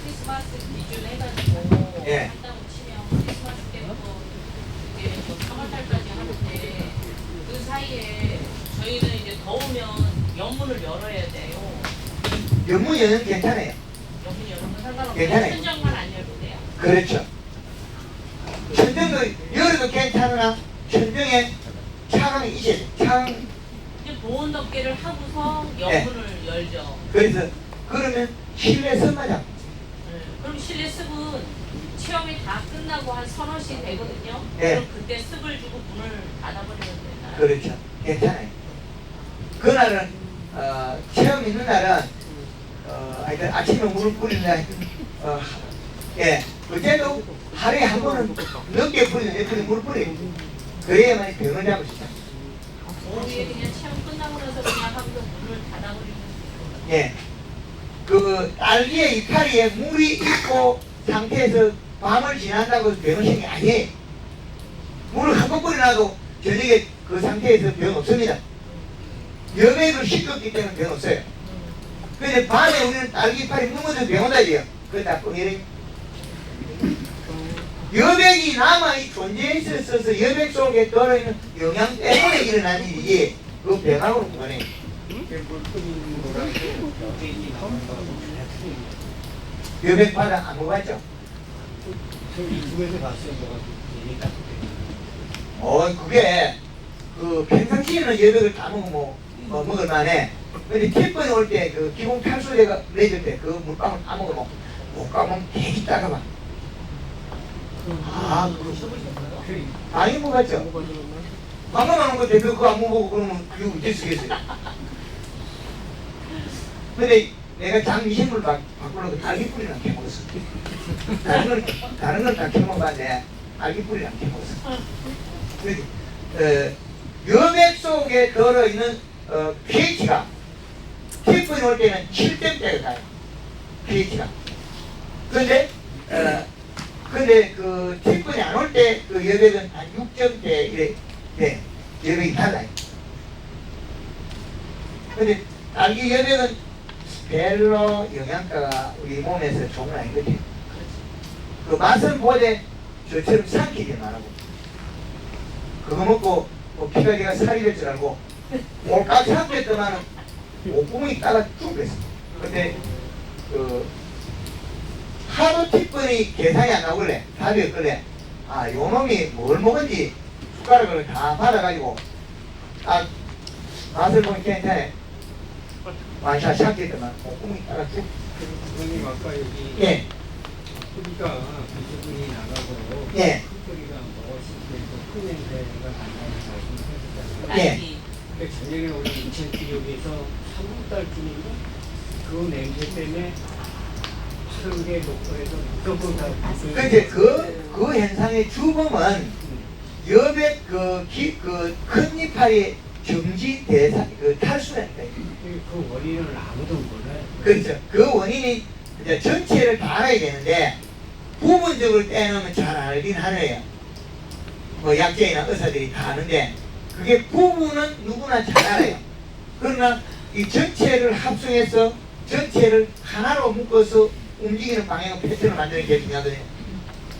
S3: 크리스마스 기준 해가지고
S1: 예.
S3: 한다고 치면 크리스마스 때부터 이제 3월달까지 하는데 그 사이에 저희는 이제 더우면 연문을 열어야 돼요.
S1: 연문 여는 괜찮아요.
S3: 연문 열으면 상관없어요.
S1: 괜찮아요.
S3: 천장만 안 열도 돼요.
S1: 그렇죠. 천정도 열어도 괜찮으나 천정에 차강이 있어야 돼. 차강.
S3: 이제 보온 덮개를 하고서 연문을 열죠.
S1: 그래서 그러면 실내 섭마자.
S3: 그럼 실내 습은 체험이 다 끝나고 한 서너 시 되거든요.
S1: 네.
S3: 그럼 그때 습을 주고 문을 닫아버리면 되나요?
S1: 그렇죠. 괜찮아요. 그날은 체험 있는 날은 하여튼 아침에 물을 뿌리는 날 예. 그때도 하루에 한 번은 늦게 뿌리는 예쁘게 물을 뿌려요. 그래야만 병을 잡을 수 있다.
S3: 오후에 그냥 체험 끝나고 나서 그냥 하면서 문을 닫아버리면 돼요.
S1: 예. 그 딸기의 이파리에 물이 있고 상태에서 밤을 지난다고 병을 생긴 게 아니에요. 물을 한 번 뿌려놔도 저녁에 그 상태에서 병 없습니다. 여백을 씻었기 때문에 병 없어요. 근데 밤에 우리는 딸기 이파리 묵어도 병 온다 이래요. 그러다 뻥이래. 여백이 남아 존재해 있어서 여백 속에 들어있는 영양 때문에 일어난 일이지 그 병하고는 무관해요. 여백 바다 안 먹었죠?
S4: 저기 유튜브에서 봤어요. 뭐가 재밌다.
S1: 그게 그 평상시에는 여백을 다 먹으면 먹을 만해. 근데 티번에 올 때 그 기공 탈수제가 내줄 때 그 물방울 다 먹으면 못 가면 되게 따가워. 많이 먹었죠? 방금 하는 거 대표 그거 안 먹고 그러면 그게 어떻게 쓰겠어요? 근데 내가 장미식물 바꾸려고 딸기뿌리랑 캐먹었어. 다른 건 다 캐먹어봤는데 딸기뿌리랑 캐먹었어. 그래서 여백 속에 들어있는 pH가 티폰이 올 때는 7점대가 가요. pH가. 근데 그 티폰이 안 올 때 그 여백은 한 6점대 이래 돼. 여백이 달라요. 근데 딸기 여백은 별로 영양가가 우리 몸에서 좋은 건 아니거든요. 그 맛은 보되 저처럼 삼키지 말라고. 그거 먹고 피가 내가 살이 될 줄 알고 몰깍 삼켰더만은 목구멍이 따라 죽겠어. 근데 하루 티번이 계산이 안 나오길래 답이 없길래 아 요놈이 뭘 먹은지 숟가락을 다 받아가지고 딱 맛을 보면 괜찮아. 완샷 삼켰더만 목구멍이 따라 죽.
S4: 선생님 아까 여기
S1: 예.
S4: 소리가 비수분이 나가고
S1: 예.
S4: 소리가 먹었을 때도 큰 냄새가 난다는 말씀을 하셨잖아요.
S1: 예.
S4: 근데 작년에 우리 인천 지역에서 3월달쯤인가 그 냄새 때문에 하루에 녹화해서 무조건 다
S1: 근데 그 현상의 주범은 여백 큰 이파리 정지 대사 탈수라니까.
S4: 그 원인을 아무도 몰라요.
S1: 그렇죠. 그 원인이 이제 전체를 다 알아야 되는데 부분적으로 떼놓으면 잘 알긴 하네요. 뭐 약재이나 의사들이 다 아는데 그게 부분은 누구나 잘 알아요. 그러나 이 전체를 합성해서 전체를 하나로 묶어서 움직이는 방향의 패턴을 만드는 게 중요하거든요.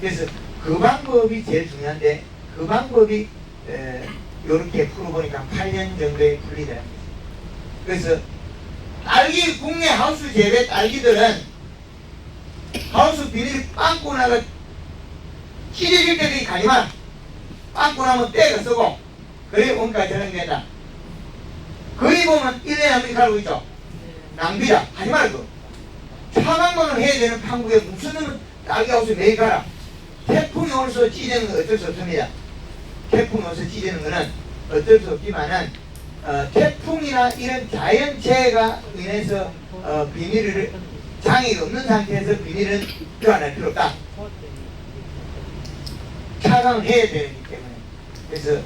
S1: 그래서 그 방법이 제일 중요한데 그 방법이 이렇게 풀어보니까 8년 정도에 풀리더라고요. 그래서 딸기 국내 하우스 재배 딸기들은 하우스 비닐이 빵꾸 나가 찢어질 때까지 가지 마라. 빵꾸 나면 떼가 쓰고 그래 원가 전환된다. 거의 보면 1년에 한 번씩 갈고 있죠. 낭비다. 하지 말고 차광건을 해야 되는 판국에 무슨 놈은 딸기 하우스 매일 가라. 태풍이 오면서 찢는 건 어쩔 수 없습니다. 태풍이 오면서 찢는 거는 어쩔 수 없지만은 태풍이나 이런 자연재해가 인해서 비닐을 장이 없는 상태에서 비닐은 교환할 필요 없다. 차광을 해야 되기 때문에. 그래서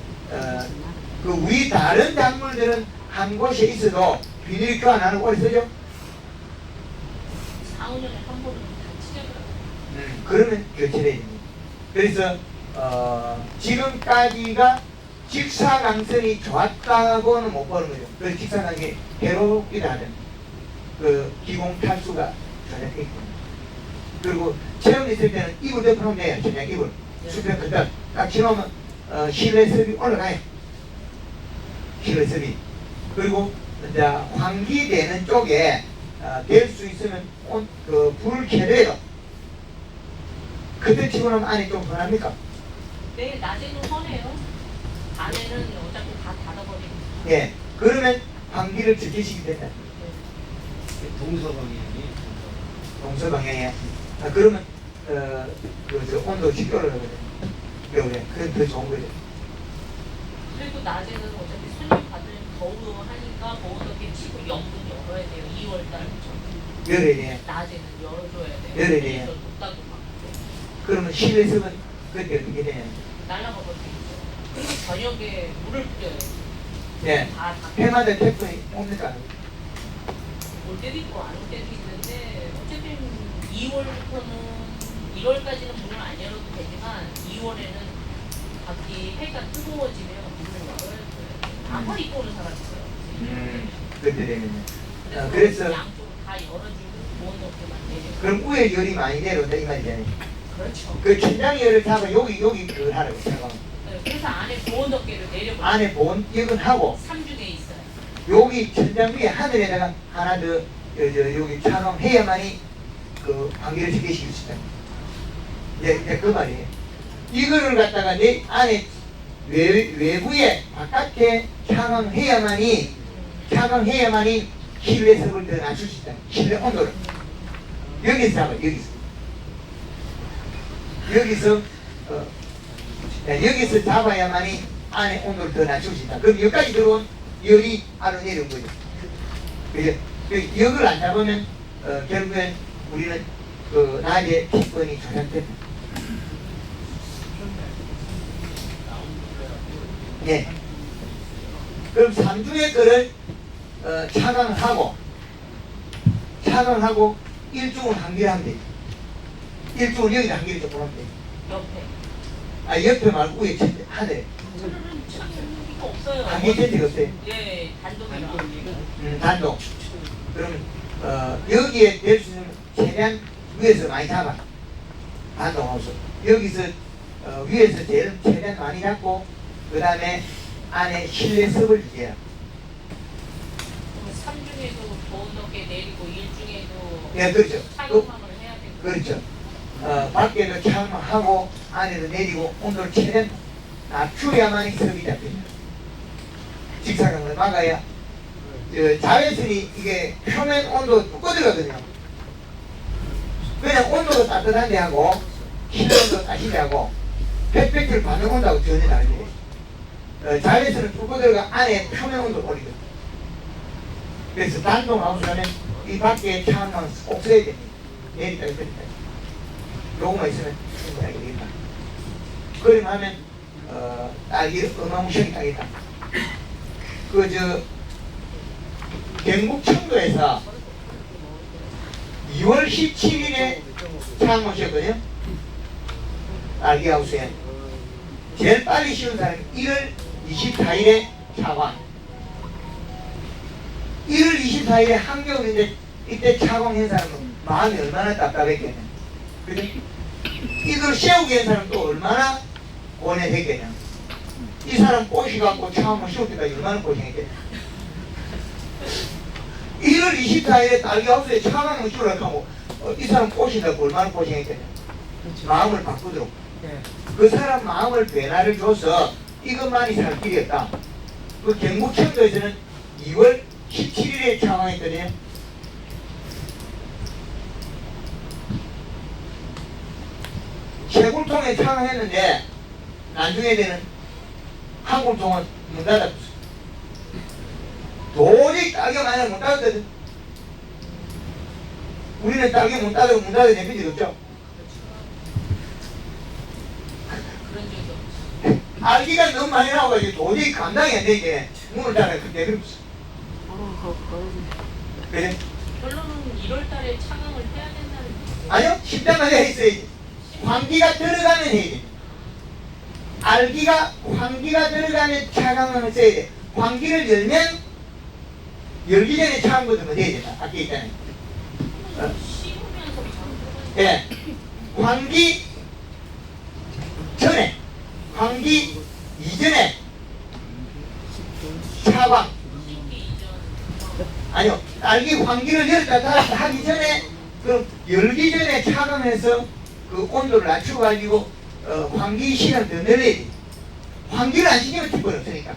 S1: 그 우리 다른 작물들은 한 곳에 있어도 비닐 교환하는 오래 쓰죠?
S3: 4, 5년에 한 번은 다 찢어버려요.
S1: 그러면 교체해야 됩니다. 그래서 지금까지가 직사광선이 좋았다고는 못 보는 거죠. 그래서 직사광선이 해롭기도 하든 그 기공 탈수가 전혀 있고 그리고 체험 있을 때는 이불 덮어놓으면 돼요. 전량 이불 수평 그딱 딱 치놓으면 실내습이 올라가요. 실내습이 그리고 이제 환기되는 쪽에 될 수 있으면 불을 켜둬요. 그때 치고 나면 안이 좀 편합니까?
S3: 네, 낮에는 헌해요. 밤에는 어차피 다 닫아버리고.
S1: 예. 그러면 환기를 지키시기 된다.
S4: 동서방향이
S1: 동서 방향에. 그러면 온도 직결을 하거든요. 겨울에. 그건 더 좋은 거죠.
S3: 그리고 낮에는 어차피 손님 받으면 더워 하니까 더우게 치고 연문 열어야 돼요. 2월달부터.
S1: 열흘에.
S3: 낮에는 열어줘야 돼요.
S1: 열흘에.
S3: 그래서 높다고 막
S1: 그러면 실내습은 그때 어떻게 되냐?
S3: 날아가 버리죠. 그리고 저녁에 물을 뿌려요.
S1: 예.
S3: 다
S1: 해마다 태풍이 옵니까?
S3: 올 때도 있고 안 올 때도 있는데 어쨌든 2월부터는 1월까지는 문을 안 열어도 되지만 2월에는 밖이 해가 뜨거워지면 문을 열어야 돼요. 반팔 입고 오는 사람 있어요.
S1: 그때 되면요. 그래서
S3: 양쪽으로 다 열어주고 보온 덮개만 내려.
S1: 그럼 위에 열이 많이 내려온다 이 말이잖아요.
S3: 그렇죠.
S1: 그 천장 열을 잡아 여기 그걸 하라고 잠깐.
S3: 네, 그래서 안에 보온 덮개를 내려버려요.
S1: 안에 보온 역은 하고
S3: 3중에 있어요.
S1: 여기 천장 위에 하늘에다가 하나 더 여기 차광해야만이 그 환기를 시키실 수 있다. 이제 그 말이에요. 이거를 갖다가 내 안에 외부에 바깥에 차광해야만이 실내습을 더 낮출 수 있다. 실내 온도를 여기서 잡아 여기서 잡아야만이 안에 온도를 더 낮출 수 있다. 그럼 여기까지 들어온 열이 안으로 내려온 거죠. 그죠? 역을 안 잡으면 결국엔 우리는 그 낮에 피권이 조작됩니다. 예. 그럼 3중의 거를 차강하고 1중을 한개하면 돼. 1중을 여기다 한개를 좀 보면 돼.
S3: 옆에.
S1: 아 옆에 말고 위에 하늘에
S3: 저는 차기가 없어요.
S1: 한개 전체가 없어요.
S3: 예, 단독이라.
S1: 단독. 그러면 여기에 될 수 있는 최대한 위에서 많이 잡아. 단독하우스. 여기서 위에서 제일 최대한 많이 잡고 그 다음에 안에 실내 섭을 주게요.
S3: 그럼 3중에도 더 높게 내리고 1중에도
S1: 예, 그렇죠.
S3: 착용함을 해야 되고.
S1: 그렇죠. 밖에도 착용하고 안에도 내리고 온도를 최대한 낮추어야만이 섭이 잡힙니다. 직사광을 막아야 자외선이 이게 표면 온도 뚝 들어가거든요. 그냥 온도가 따뜻한데 하고 실내 온도 따시게 하고 햇빛을 반응 온도하고 전혀 다르게 자외선은 뚝 들어가 안에 표면 온도를 올리거든요. 그래서 단독 하우스는 이 밖에 차원만 꼭 써야 됩니다. 내리다 그러니까 요거만 있으면 충분하게 되겠다. 그러면 하면 딸기 어마무시하게 따겠다. 경북 청도에서 2월 17일에 처음 오셨거든요. 딸기 하우스에 제일 빨리 씌운 사람이 1월 24일에 차광. 1월 24일에 한겨울인데 이때 차광한 사람은 마음이 얼마나 답답했겠냐. 그지? 이걸 세우게 한 사람은 또 얼마나 고뇌했겠냐. 이 사람 꼬시갖고 차광을 씌울 때까지 얼마나 고생했겠냐. 1월 24일에 딸기하우스에 차광을 씌우려고 하고 이 사람 꼬신다고 얼마나 고생했겠냐. 마음을 바꾸도록. 그 사람 마음을 변화를 줘서 이것만이 살 길이 없다. 그 경북 청도에서는 2월 17일에 차광했거든요. 세굴통에 차광했는데 나중에 되는 한굴통은 문 닫았어. 도저히 딸기가 많이 못 닫았거든. 우리는 딸기 문 닫으면 문 닫아야 되는 적 없죠.
S3: 그런 적이 없죠.
S1: 알기가 너무 많이 나와가지고 도저히 감당이 안 되게 문을 닫아야 그때 그랬어. 그래?
S3: 결론은 1월 달에 차강을 해야 된다는 얘기예요.
S1: 아니요, 10단까지 했어야지. 환기가 들어가면 해야지. 환기가 들어가면 차광을 써야 돼. 환기를 열면 열기 전에 차광부터 해야 된다. 아까 있잖아요.
S3: 씹으면서 장
S1: 예. 환기 전에, 환기 이전에 차광.
S3: 씹기 이전.
S1: 아니요, 딸기 환기를 열다 닫았다 하기 전에, 그럼 열기 전에 차감해서 그 온도를 낮춰가지고 환기 시간을 더 늘려야 돼. 환기를 안 시키면 기분 없으니까.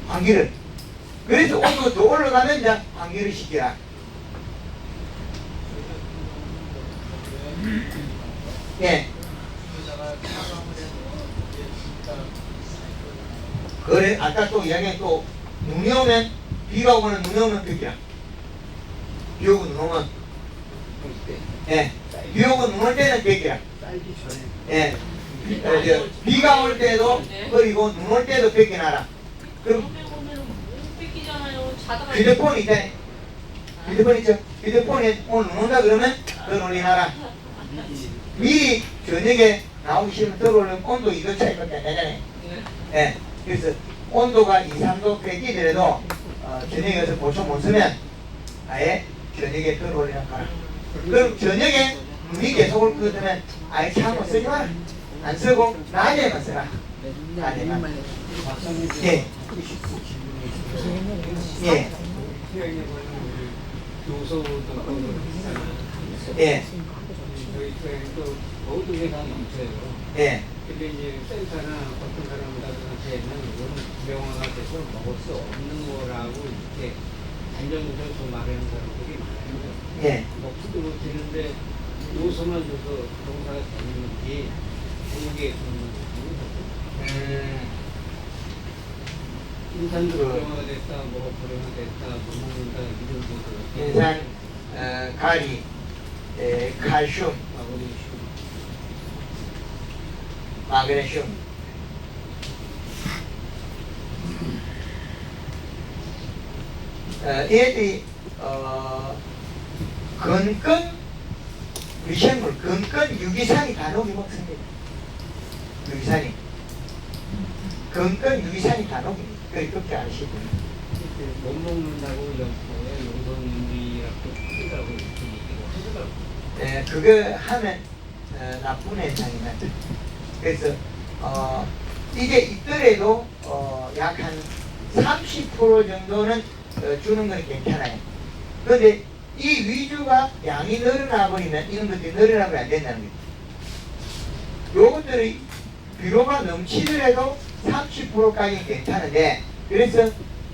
S1: 환기를. 그래서 온도가 더 올라가면 이제 환기를 시켜라. 예. 그래, 아까 또 이야기한 또 눈이 오면, 비가 오거나 눈이 오면 벽이야. 비 오고 눈 오면. 예. 비 오고 눈 올 때는 벽이야.
S4: 딸기 전에.
S1: 예. 비가 올 때도 그리고 눈 올 때도 벽이나라. 그럼
S3: 오면 못 뺏기잖아요. 자다가.
S1: 휴대폰 있잖아요. 휴대폰 있죠? 휴대폰에 오늘 눈 온다 그러면 더 놀리나라. 미리 저녁에 나오기 싫으면 들어오려면 온도 2도 차이밖에 안 나잖아요. 예. 그래서 온도가 2, 3도 뺏기더라도 저녁에 가서 보충 못 쓰면 아예 저녁에 들어오려면 가라. 그럼 저녁에 눈이 계속 올 것 같으면 아예 창문 쓰지 마라. 안 쓰고 낮에만 쓰라. 낮에만.
S4: 박사님
S1: 예. 예.
S4: 요소도
S1: 예.
S4: 저희 또 모든 회사는 없어요.
S1: 예.
S4: 근데 이제 센터나 어떤 사람들한테는 이거는 구명화가 돼서 먹을 수 없는 거라고 이렇게 단정적으로 말하는 사람들이 많아요.
S1: 예.
S4: 먹지도 못했는데 요소만 줘서 농사가 되는지 한국에 인산도 구명화가 됐다, 뭐 불용화 됐다, 못 먹는다 이런 것들.
S1: 인산, 가리, 칼슘, 마그네슘. 얘들이 건건 미생물, 건건 유기산이 다 녹이 먹습니다. 유기산이. 건건 유기산이 다 녹입니다. 그렇게 아시고.
S4: 못 먹는다고 연포에 용성인비라고 쓰라고 이렇게 얘기를 하더라고요.
S1: 그거 하면 나쁜 현상이다. 그래서 이게 있더라도 약 한 30% 정도는 주는 건 괜찮아요. 그런데 이 위주가 양이 늘어나 버리면 이런 것들이 늘어나면 안 된다는 거죠. 요것들이 비료가 넘치더라도 30%까지는 괜찮은데, 그래서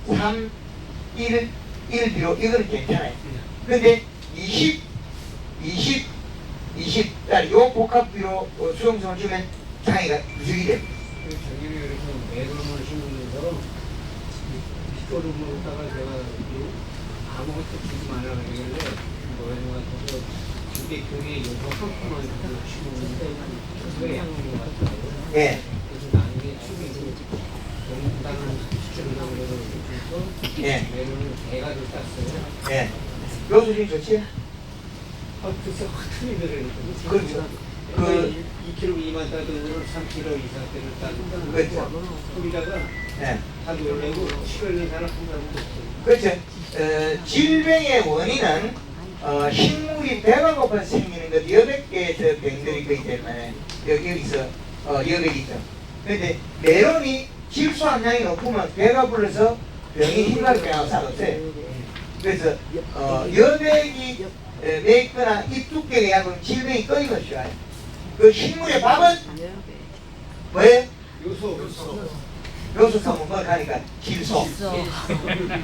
S1: 3, 1 비료 이거는 괜찮아요. 근데 20 요 복합 비료 수용성을 주면 장애가 부족이 됩니다.
S4: 작년에 그래서 메론을 심으면서 빗거름으로다가 제가 아무것도 주지 말라고 하길래 노래님한테서 그게 교회 요소 한 푼만 심으는데 그게 양인 것 같더라고요.
S1: 예.
S4: 그래서 나중에 축이 너무 부담한 수치를 그래서
S1: 예.
S4: 메론을 대가를 땄어요.
S1: 예. 요 수준이 좋지?
S4: 글쎄 확 틀이 들으니까.
S1: 그렇죠.
S4: 2kg 2만 따도 3kg 이상대를 따는
S1: 그렇죠.
S4: 거기다가
S1: 예.
S4: 다 놀래고 시골 있는 사람 한 사람도 없어요.
S1: 그렇죠. 질병의 원인은 식물이 배가 고파서 생기는 것 여백 개의 병들이 있기 때문에 여기서 여백이 있죠. 그런데 메론이 질소 함량이 높으면 배가 불러서 병이 심하게 나올 수가 없어요. 그래서 여백이 매있거나 입 두께가 얇으면 질병이 끊임없이 와요. 그 식물의 밥은 뭐예요? 요소 성분 뭐 하니까 질소.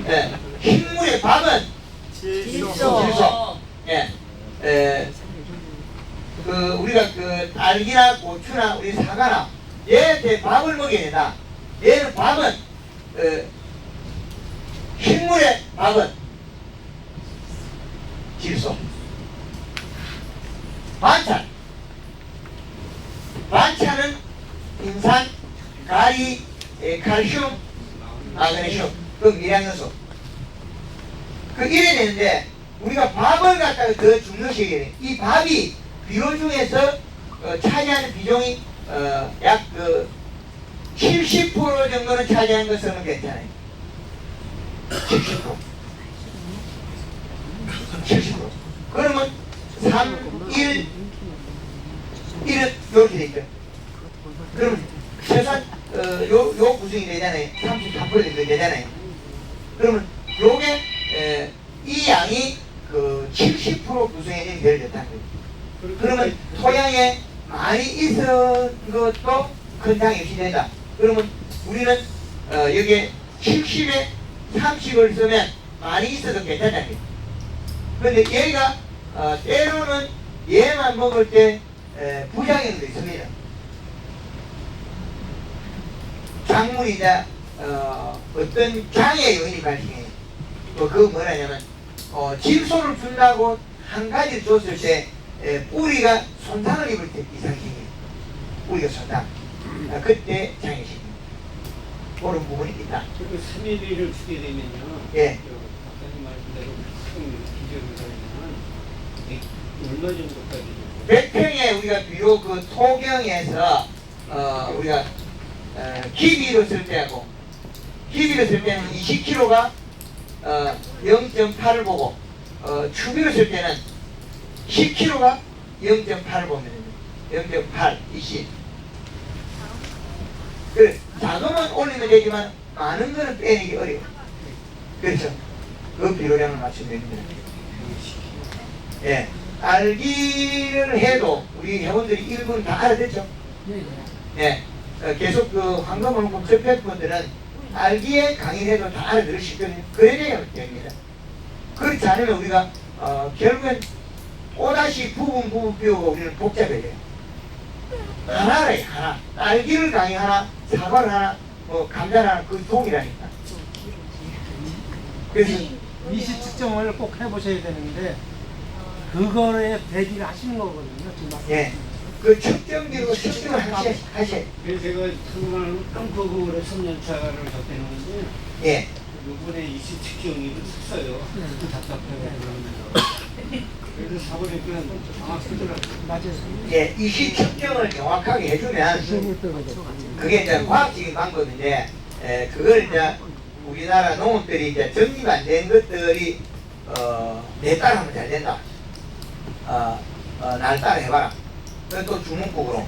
S1: 예. 식물의 밥은 질소. 예. 우리가 그 딸기나 고추나 우리 사과나 얘한테 밥을 먹여야 된다. 얘는 밥은 식물의 밥은 질소. 반찬은 인산, 가리, 칼슘, 마그네슘, 그 미량요소. 이래 되는데 우리가 밥을 갖다가 더 중요시해야 돼. 이 밥이 비료 중에서 차지하는 비중이 약 70% 정도는 차지하는 것은 괜찮아요. 70%. 그러면 3, 1, 1은 이렇게 돼 있죠. 그럼 최소한 요 구성이 되잖아요. 33% 정도 되잖아요. 그러면 요게 이 양이 70% 구성이 되어야 된다는 거예요. 그러면 토양에 많이 있은 것도 큰 장애 없이 된다. 그러면 우리는 여기에 70에 30을 쓰면 많이 있어도 괜찮다는 거예요. 그런데 얘가 때로는 얘만 먹을 때 부작용도 있습니다. 작물이자 어떤 장애 요인이 발생해요. 그거 뭐냐면 질소를 준다고 한 가지를 줬을 때 뿌리가 손상을 입을 때 이상이 생겨요. 뿌리가 손상. 그때 장애 생깁니다. 그런 부분이 있다.
S4: 그리고 3일을 주게 되면요.
S1: 예.
S4: 박사님 말씀대로 큰 기저를 하면 얼마 정도까지?
S1: 100평에 우리가 비록 그 토경에서 우리가 기비로 쓸 때하고 기비로 쓸 때는 20kg가 0.8을 보고 추비로 쓸 때는 10kg가 0.8을 보면 됩니다. 0.8, 20. 그래, 작으면 올리면 되지만 많은 거는 빼내기 어려워요. 그렇죠. 그 비료량을 맞추면 됩니다. 예. 알기를 해도 우리 회원들이 일부는 다 알아듣죠? 예. 계속 그 황금원금 접했분들은 알기에 강의를 해도 다 알아들을 수 있거든요. 그래야 됩니다. 그렇지 않으면 우리가 결국엔 또다시 부분 비우고 우리는 복잡해져요. 하나래 하나. 딸기를 강의 하나, 사과를 하나, 감자를 하나, 그 동이라니까. 그래서
S5: 미시 측정을 꼭 해보셔야 되는데 그거에 대비를 하시는 거거든요. 지금
S1: 예. 그 측정기로 측정을 하셔야.
S4: 그래서 제가 한국을 땅커브를 3년차를 접해놓는데
S1: 예.
S4: 요번에 27경이를 썼어요. 답답해요. 그래서 사버리니까 정확 쓰더라고요.
S5: 맞아요.
S1: 예, 이시 측정을 정확하게 해주면 그게 이제 과학적인 방법인데 그걸 이제 우리나라 농업들이 이제 정리가 안 된 것들이 내 따라 하면 잘 된다. 날 따라 해봐라. 그건 또 주문국으로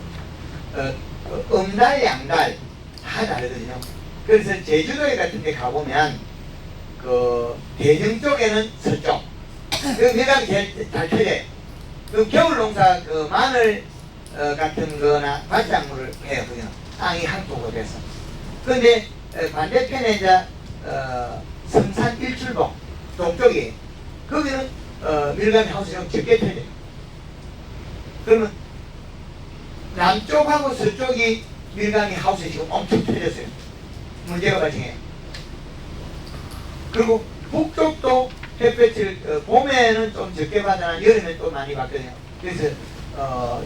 S1: 음달 양달 다 다르거든요. 그래서 제주도에 같은 데 가보면 그 대정 쪽에는 서쪽 그 밀감이 제일 잘 터져요. 그 겨울 농사 그 마늘 같은 거나 밭작물을 해요. 그냥 땅이 한쪽으로 돼서. 근데 반대편에 이제 성산 일출봉 동쪽이 거기는 밀감이 하우스가 좀 적게 터져요. 그러면 남쪽하고 서쪽이 밀감이 하우스 지금 엄청 터졌어요. 문제가 발생해요. 그리고 북쪽도 햇볕을 봄에는 좀 적게 받으나 여름에 또 많이 받거든요. 그래서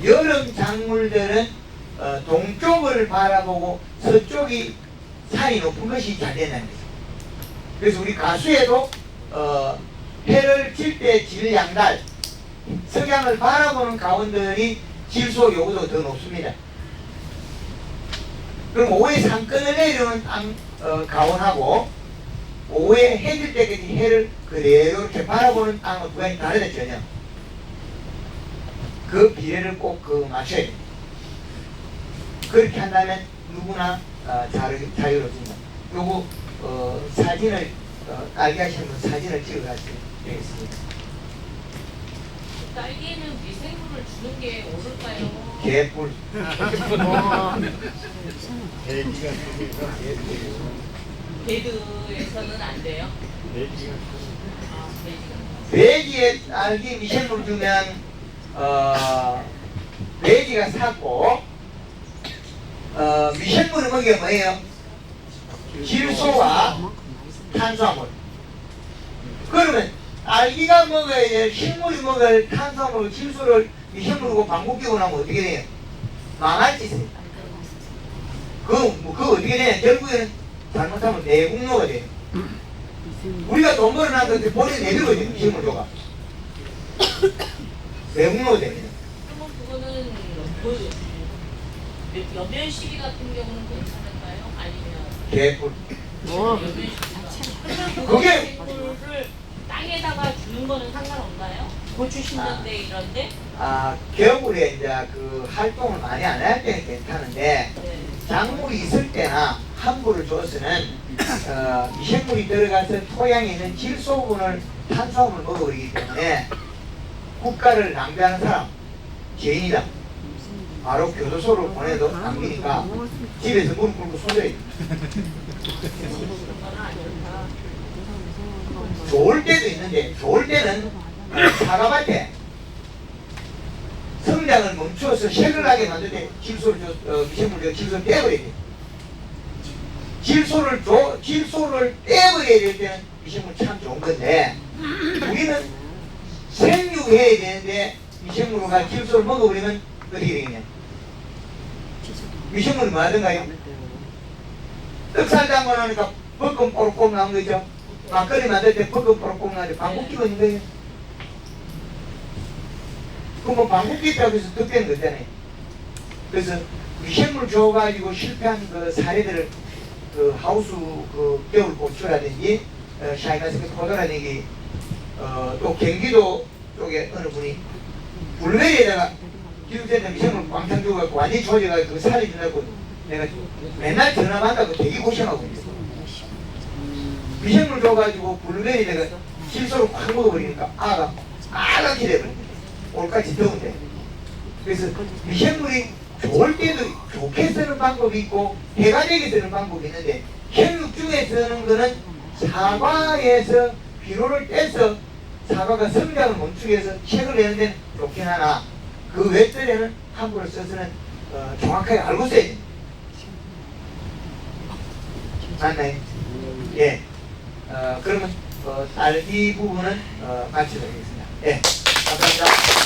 S1: 여름 작물들은 동쪽을 바라보고 서쪽이 산이 높은 것이 잘 된다는 거죠. 그래서 우리 가수에도 해를 칠 때 질양달 석양을 바라보는 가원들이 질소 요구도 더 높습니다. 그럼 오후에 상권을 내려오는 땅 가원하고 오후에 해질 때까지 해를 그대로 이렇게 바라보는 땅은 구간이 다르다 전혀. 그 비례를 꼭 맞춰야 됩니다. 그렇게 한다면 누구나 자유로워집니다. 요거 사진을 딸기 하시는 분 사진을 찍어가시면 되겠습니다.
S3: 딸기에는 미생물을 주는 게 옳을까요?
S1: 개뿔.
S4: 대기가 쓰니까
S3: 배드에서는 안 돼요?
S4: 대기가
S3: 아, 돼지가.
S1: 돼지에 딸기 미생물 주면 돼지가 삭고 미생물을 먹이면 뭐예요? 질소와 탄수화물. 그러면 딸기가 먹어야 될 식물이 먹을 탄수화물, 질소를 미생물고 방구 끼고 나면 어떻게 돼요? 망할 짓입니다. 그거 어떻게 되냐? 결국에는 잘못하면 내국노가 돼요. 우리가 돈 벌어놨는데 본인이 내들어야 돼요. 미생물 줘가. 내국노가 됩니다.
S3: 그러면 그거는 여면 시비 같은 경우는 괜찮을까요? 아니면
S1: 개뿔.
S3: 여면 시비 자체로.
S1: 그게-
S3: 생물을 땅에다가 주는 거는 상관없나요? 고추 심는데 이런데?
S1: 겨울에 이제 그 활동을 많이 안 할 때는 괜찮은데
S3: 네.
S1: 작물이 있을 때나 함부를 줘서는 미생물이 들어가서 토양에 있는 질소분을 탄수화물을 먹어버리기 때문에 국가를 낭비하는 사람 죄인이다. 바로 교도소로 보내도 낭비니까 집에서 무릎 꿇고 쏘줘야 돼.
S3: 그런 거는 안 좋다.
S1: 좋을 때도 있는데 좋을 때는 사과밭에 성장을 멈추어서 색을 나게 만들 때 질소를 미생물 질소를 떼버려야 돼. 질소를 떼버려야 될 때는 미생물 참 좋은 건데 우리는 생육해야 되는데 미생물과 질소를 먹어버리면 어떻게 되겠냐? 미생물이 뭐 하던가요? 떡살 담궈놓으니까 볶음 뽀록뽀록 나온 거죠. 막걸리 만들 때 볶음 뽀록뽀록 나는데 방귀 끼고 있는 거예요. 그럼 뭐 방귀 꼈다고 해서 득되는 거잖아요. 그래서 미생물 줘가지고 실패한 그 사례들을 그 하우스 그 겨울 고추라든지 샤이나스키 포도라든지 또 경기도 쪽에 어느 분이 블루베리에다가 기술센터 미생물 광탕 줘가지고 완전히 좋아져가지고 그 살려준다고 내가 맨날 전화 받다고 되게 고생하고 있어. 미생물 줘가지고 블루베리에다가 질소를 확 먹어버리니까 아가 빨갛게 돼버립니다. 올까지 더운데. 그래서 미생물이 좋을 때도 좋게 쓰는 방법이 있고 해가 되게 쓰는 방법이 있는데 생육 중에 쓰는 거는 사과에서 비료를 떼서 사과가 성장을 멈추기 위해서 색을 내는 데는 좋긴 하나 그 외තර에는 함부로 써서는 정확하게 알고 써야 됩니다. 맞나요? 예. 그러면 딸기 부분은 마치도록 하겠습니다. 예. 감사합니다.